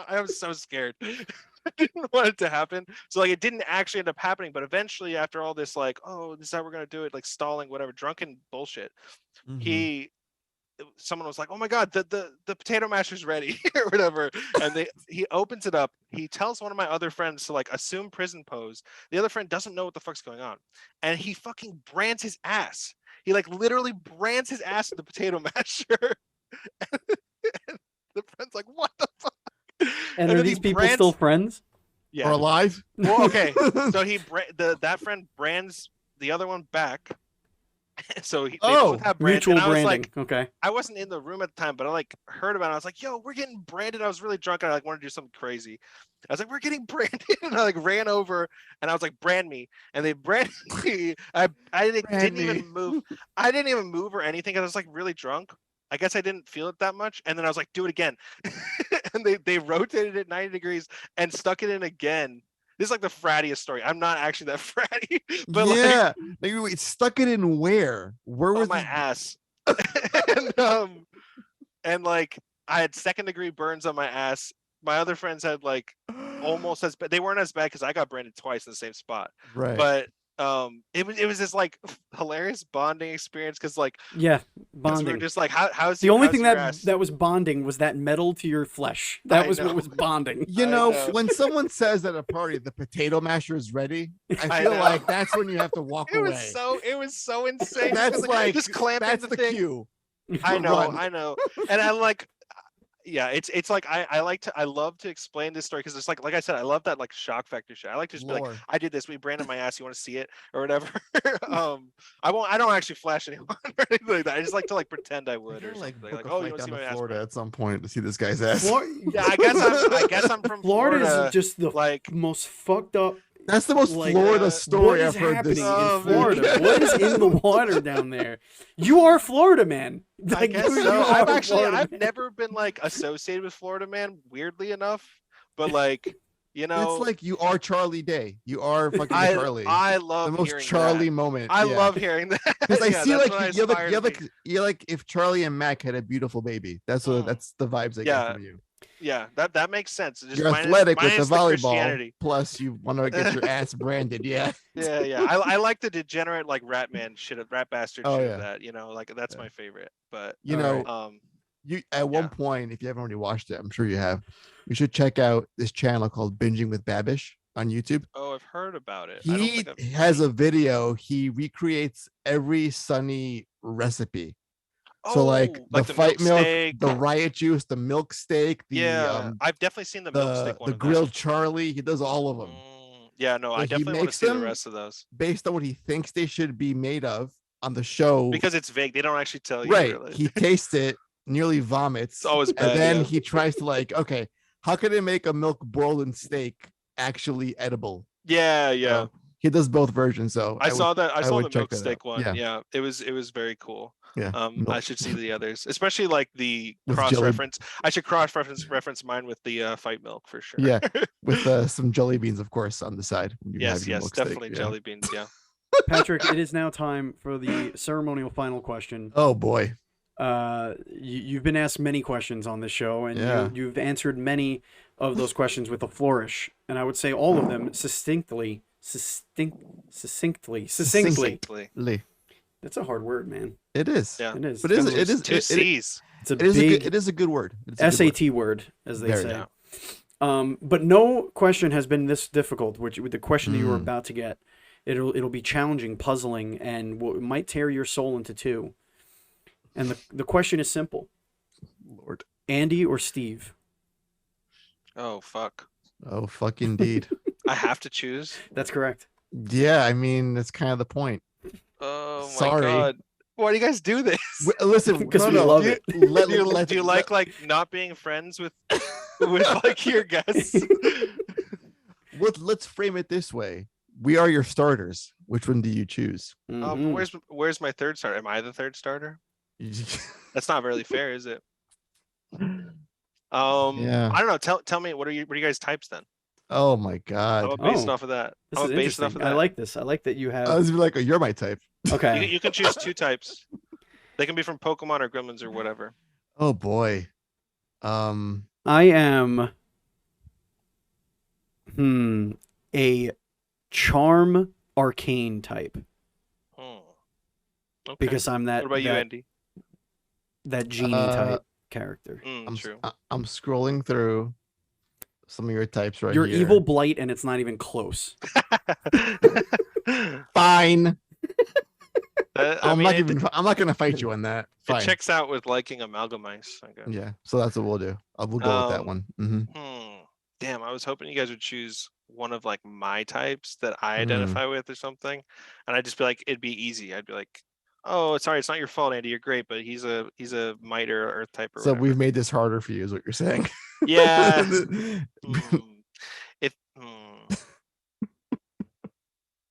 Speaker 3: I was so scared. I didn't want it to happen. So like it didn't actually end up happening. But eventually, after all this, like, oh, this is how we're gonna do it, like stalling, whatever, drunken bullshit.
Speaker 2: Mhm.
Speaker 3: Someone was like, oh my god, the potato masher's ready or whatever. And he opens it up. He tells one of my other friends to like assume prison pose. The other friend doesn't know what the fuck's going on. And he fucking brands his ass. He like literally brands his ass with the potato masher. And the friend's like, what the fuck?
Speaker 1: And are
Speaker 3: then
Speaker 1: these
Speaker 3: he
Speaker 1: people
Speaker 3: brands,
Speaker 1: still friends?
Speaker 3: yeah.
Speaker 2: Or alive?
Speaker 3: Well, okay. So that friend brands the other one back. So they both have brands.
Speaker 1: Mutual
Speaker 3: And I was
Speaker 1: branding.
Speaker 3: like,
Speaker 1: Okay.
Speaker 3: I wasn't in the room at the time, but I like heard about it. I was like, yo, we're getting branded. I was really drunk and I like wanted to do something crazy. I was like, we're getting branded. And I like ran over and I was like, brand me. And they branded me. I didn't even move. I didn't even move or anything because I was like really drunk. I guess I didn't feel it that much. And then I was like, do it again. And they rotated it 90 degrees and stuck it in again. This is like the frattiest story. I'm not actually that fratty, but
Speaker 2: yeah. Like, wait, stuck it in where? Where
Speaker 3: on
Speaker 2: was
Speaker 3: my
Speaker 2: this?
Speaker 3: ass. and like I had second degree burns on my ass. My other friends had like almost as bad. They weren't as bad because I got branded twice in the same spot.
Speaker 2: Right.
Speaker 3: But it was this like hilarious bonding experience because like
Speaker 1: Yeah,
Speaker 3: we
Speaker 1: bonding.
Speaker 3: were just like how's
Speaker 1: The only
Speaker 3: how's
Speaker 1: thing
Speaker 3: your
Speaker 1: that
Speaker 3: ass?
Speaker 1: that was bonding was that metal to your flesh. That
Speaker 3: I
Speaker 1: was
Speaker 3: know.
Speaker 1: what was bonding.
Speaker 2: You
Speaker 3: I
Speaker 2: know,
Speaker 3: know.
Speaker 2: when someone says at a party the potato masher is ready, I
Speaker 3: I
Speaker 2: feel
Speaker 3: know.
Speaker 2: like that's when you have to walk
Speaker 3: It
Speaker 2: away.
Speaker 3: was so insane.
Speaker 2: That's like
Speaker 3: just clamp
Speaker 2: that's
Speaker 3: in
Speaker 2: the
Speaker 3: thing.
Speaker 2: cue.
Speaker 3: I know,
Speaker 2: Run.
Speaker 3: I know. And I'm like, yeah, it's like I love to explain this story because it's like I said, I love that like shock factor shit. I like to just be like,
Speaker 2: Lore.
Speaker 3: I did this, we branded my ass, you want to see it or whatever. I don't actually flash anyone or anything like that. I just like to like pretend I would or
Speaker 2: like
Speaker 3: something.
Speaker 2: book
Speaker 3: Like,
Speaker 2: a
Speaker 3: oh, you
Speaker 2: flight
Speaker 3: want to see
Speaker 2: down
Speaker 3: my
Speaker 2: to
Speaker 3: ass?
Speaker 2: Florida at some point to see this guy's ass.
Speaker 3: Yeah, I guess I'm from
Speaker 1: Florida
Speaker 3: Florida.
Speaker 1: is just the
Speaker 3: like
Speaker 1: most fucked up.
Speaker 2: That's the most
Speaker 1: Like,
Speaker 2: Florida
Speaker 3: what
Speaker 2: story
Speaker 1: What
Speaker 2: I've
Speaker 1: is
Speaker 2: heard
Speaker 1: happening
Speaker 2: this.
Speaker 3: Oh,
Speaker 1: in
Speaker 3: man.
Speaker 1: Florida? What is in the water down there? You are Florida man.
Speaker 3: I
Speaker 1: Like,
Speaker 3: guess
Speaker 1: you
Speaker 3: so.
Speaker 1: are Florida
Speaker 3: I've
Speaker 1: man.
Speaker 3: never been like associated with Florida man, weirdly enough. But like, you know,
Speaker 2: It's like you are Charlie Day. You are fucking Charlie.
Speaker 3: I
Speaker 2: The
Speaker 3: love
Speaker 2: most
Speaker 3: hearing
Speaker 2: Charlie
Speaker 3: that.
Speaker 2: moment.
Speaker 3: I
Speaker 2: yeah.
Speaker 3: love hearing that.
Speaker 2: Because I
Speaker 3: Yeah,
Speaker 2: see
Speaker 3: that's
Speaker 2: like
Speaker 3: what I
Speaker 2: you're like
Speaker 3: aspire
Speaker 2: you're
Speaker 3: to
Speaker 2: like
Speaker 3: be.
Speaker 2: you're like if Charlie and Mac had a beautiful baby. That's what that's the vibes I
Speaker 3: Yeah.
Speaker 2: get from you.
Speaker 3: Yeah, that makes sense. Just
Speaker 2: You're athletic with the
Speaker 3: minus
Speaker 2: volleyball,
Speaker 3: Christianity.
Speaker 2: plus you want to get your ass branded. Yeah.
Speaker 3: Yeah. I like the degenerate like rat man shit, rat bastard
Speaker 2: Oh,
Speaker 3: shit
Speaker 2: yeah.
Speaker 3: of that. You know, like that's
Speaker 2: Yeah.
Speaker 3: my favorite. But
Speaker 2: You
Speaker 1: All
Speaker 2: know,
Speaker 1: right.
Speaker 2: you at one point, if you haven't already watched it, I'm sure you have. You should check out this channel called Binging with Babish on YouTube.
Speaker 3: oh, I've heard about it. I don't
Speaker 2: He
Speaker 3: think I've
Speaker 2: has a video. He recreates every Sunny recipe. So like
Speaker 3: Oh,
Speaker 2: the
Speaker 3: like the
Speaker 2: fight
Speaker 3: milk
Speaker 2: milk,
Speaker 3: steak.
Speaker 2: the riot juice, the milk steak, the
Speaker 3: Yeah, I've definitely seen the milk steak one
Speaker 2: the
Speaker 3: of
Speaker 2: grilled
Speaker 3: those.
Speaker 2: Charlie. He does all of them.
Speaker 3: Yeah, no, I
Speaker 2: But he
Speaker 3: definitely want to
Speaker 2: makes
Speaker 3: see the
Speaker 2: them
Speaker 3: rest of those
Speaker 2: based on what he thinks they should be made of on the show.
Speaker 3: because it's vague. They don't actually tell you.
Speaker 2: Right.
Speaker 3: Really.
Speaker 2: He tastes it, nearly vomits.
Speaker 3: It's always
Speaker 2: and
Speaker 3: bad,
Speaker 2: then
Speaker 3: yeah.
Speaker 2: he tries to like, okay, how can I make a milk broiled steak actually edible?
Speaker 3: Yeah.
Speaker 2: So he does both versions. So
Speaker 3: I saw that. I saw
Speaker 2: would
Speaker 3: the
Speaker 2: check
Speaker 3: milk
Speaker 2: that
Speaker 3: steak
Speaker 2: out.
Speaker 3: one.
Speaker 2: Yeah.
Speaker 3: Yeah, it was very cool.
Speaker 2: Yeah.
Speaker 3: I
Speaker 2: Milk.
Speaker 3: should see the others, especially like the
Speaker 2: With
Speaker 3: cross
Speaker 2: jelly-
Speaker 3: reference. I should cross reference mine with the fight milk for sure.
Speaker 2: Yeah. With some jelly beans, of course, on the side. When you have your
Speaker 3: yes,
Speaker 2: milk steak.
Speaker 3: definitely
Speaker 2: Yeah.
Speaker 3: jelly beans. Yeah.
Speaker 1: Patrick, it is now time for the ceremonial final question.
Speaker 2: Oh boy.
Speaker 1: You've been asked many questions on this show, and
Speaker 2: Yeah.
Speaker 1: you've answered many of those questions with a flourish, and I would say all of them succinctly.
Speaker 2: Lee.
Speaker 1: That's a hard word, man.
Speaker 2: It is.
Speaker 3: Yeah.
Speaker 1: It is.
Speaker 2: But it is
Speaker 3: Two C's.
Speaker 1: It's a
Speaker 2: it is
Speaker 1: big
Speaker 2: it is a good word. It's a good word.
Speaker 1: SAT word, as they
Speaker 2: Very.
Speaker 1: say.
Speaker 3: Yeah.
Speaker 1: But no question has been this difficult. Which with the question that you were
Speaker 2: Mm.
Speaker 1: about to get, it'll be challenging, puzzling, and it might tear your soul into two. And the question is simple:
Speaker 2: Lord.
Speaker 1: Andy or Steve?
Speaker 3: Oh fuck!
Speaker 2: Oh fuck indeed.
Speaker 3: I have to choose.
Speaker 1: That's correct.
Speaker 2: Yeah, I mean that's kind of the point.
Speaker 3: Oh my
Speaker 2: Sorry.
Speaker 3: god! Why do you guys do this?
Speaker 2: Listen,
Speaker 1: Because
Speaker 2: no,
Speaker 1: we
Speaker 2: no,
Speaker 1: love
Speaker 2: do
Speaker 1: it.
Speaker 2: you- let-
Speaker 3: do you,
Speaker 2: let-
Speaker 3: do you like not being friends with like your guests?
Speaker 2: let's frame it this way. We are your starters. Which one do you choose?
Speaker 1: Mhm.
Speaker 3: Where's my third starter? Am I the third starter? That's not really fair, is it?
Speaker 2: Yeah.
Speaker 3: I don't know. Tell me what are you guys types then?
Speaker 2: Oh my
Speaker 3: I'm
Speaker 2: god.
Speaker 3: basing
Speaker 1: Oh,
Speaker 3: off of that.
Speaker 1: This
Speaker 3: I'm
Speaker 1: is
Speaker 3: basing off
Speaker 1: interesting.
Speaker 3: of that.
Speaker 1: I like this. I like that you have.
Speaker 2: I was like, oh, you're my type.
Speaker 3: You,
Speaker 1: Okay.
Speaker 3: you can choose two types. They can be from Pokemon or Gremlins or whatever.
Speaker 2: Oh boy.
Speaker 1: I am a charm arcane type
Speaker 3: Okay.
Speaker 1: because I'm that
Speaker 3: What about you,
Speaker 1: that,
Speaker 3: Andy?
Speaker 1: that genie type character.
Speaker 3: True.
Speaker 2: I'm scrolling through some of your types right
Speaker 1: You're
Speaker 2: here.
Speaker 1: evil blight, and it's not even close.
Speaker 2: Fine.
Speaker 3: I mean,
Speaker 2: I'm not gonna fight you on that. Fine.
Speaker 3: It checks out with liking Amalgamice. I guess.
Speaker 2: Yeah, so that's what we'll do. We'll go with that one.
Speaker 3: Damn, I was hoping you guys would choose one of like my types that I identify with or something, and I'd just be like, it'd be easy. I'd be like, oh, sorry, it's not your fault, Andy. You're great, but he's a Mite or Earth type or
Speaker 2: So
Speaker 3: whatever.
Speaker 2: we've made this harder for you, is what you're saying.
Speaker 3: Yeah.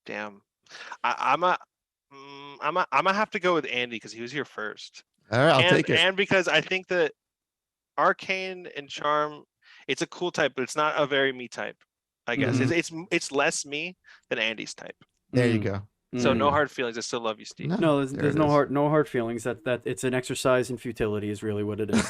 Speaker 3: Damn. I'm gonna have to go with Andy because he was here first.
Speaker 2: All right, I'll take it.
Speaker 3: And because I think that Arcane and Charm, it's a cool type, but it's not a very me type. I guess it's less me than Andy's type.
Speaker 2: There you go.
Speaker 3: So no hard feelings. I still love you, Steve.
Speaker 1: No, there's no hard feelings. That it's an exercise in futility is really what it is.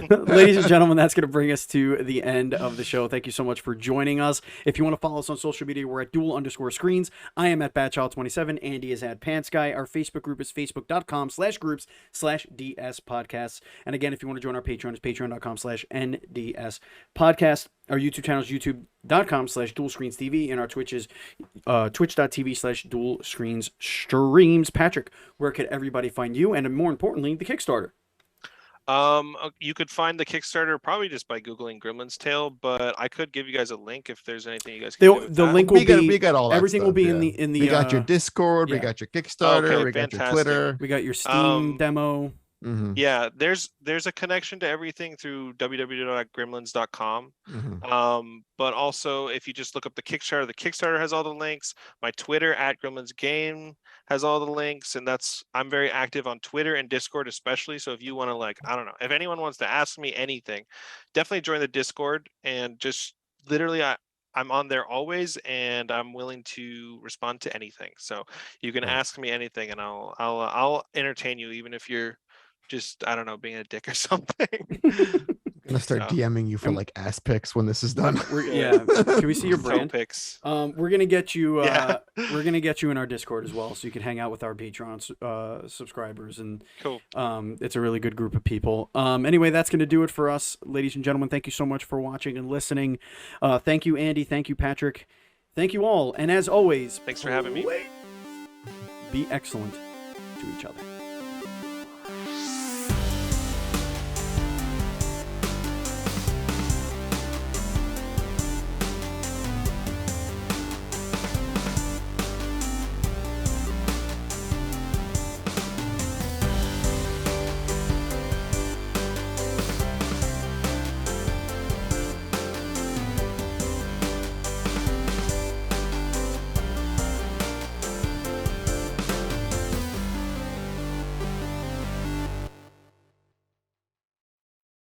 Speaker 1: Ladies and gentlemen, that's going to bring us to the end of the show. Thank you so much for joining us. If you want to follow us on social media, we're at Duel_screens. I am at BadChild27. Andy is at PantsGuy. Our Facebook group is facebook.com/groups/DS podcasts. And again, if you want to join our Patreon, it's patreon.com/NDS podcast. Our YouTube channel is youtube.com/DualScreensTV, and our Twitch is twitch.tv/DualScreensStreams. Patrick, where could everybody find you, and more importantly, the Kickstarter?
Speaker 3: You could find the Kickstarter probably just by Googling Grimmlins Tale, but I could give you guys a link if there's anything you guys can do with
Speaker 1: the
Speaker 3: that.
Speaker 1: link will be.
Speaker 2: We got all that
Speaker 1: everything
Speaker 2: stuff,
Speaker 1: will be
Speaker 2: yeah.
Speaker 1: in the.
Speaker 2: We got your Discord.
Speaker 1: yeah.
Speaker 2: We got your Kickstarter.
Speaker 3: Okay,
Speaker 2: we got
Speaker 3: fantastic.
Speaker 2: your Twitter.
Speaker 1: We got your Steam demo.
Speaker 3: Yeah, there's a connection to everything through www.grimmlins.com. But also if you just look up the Kickstarter has all the links. My Twitter at Grimmlins Game has all the links, and I'm very active on Twitter and Discord especially. So if you want to, like, I don't know, if anyone wants to ask me anything, definitely join the Discord, and just literally I'm on there always, and I'm willing to respond to anything. So you can ask me anything, and I'll entertain you, even if you're just, I don't know, being a dick or something.
Speaker 2: I'm gonna start DMing you for like ass pics when this is done.
Speaker 1: Can we see your brand?
Speaker 3: Pics.
Speaker 1: We're gonna get you. We're gonna get you in our Discord as well, so you can hang out with our Patreon subscribers. And
Speaker 3: cool.
Speaker 1: It's a really good group of people. Anyway, that's gonna do it for us, ladies and gentlemen. Thank you so much for watching and listening. Thank you, Andy. Thank you, Patrick. Thank you all. And as always,
Speaker 3: thanks for having me.
Speaker 1: Be excellent to each other.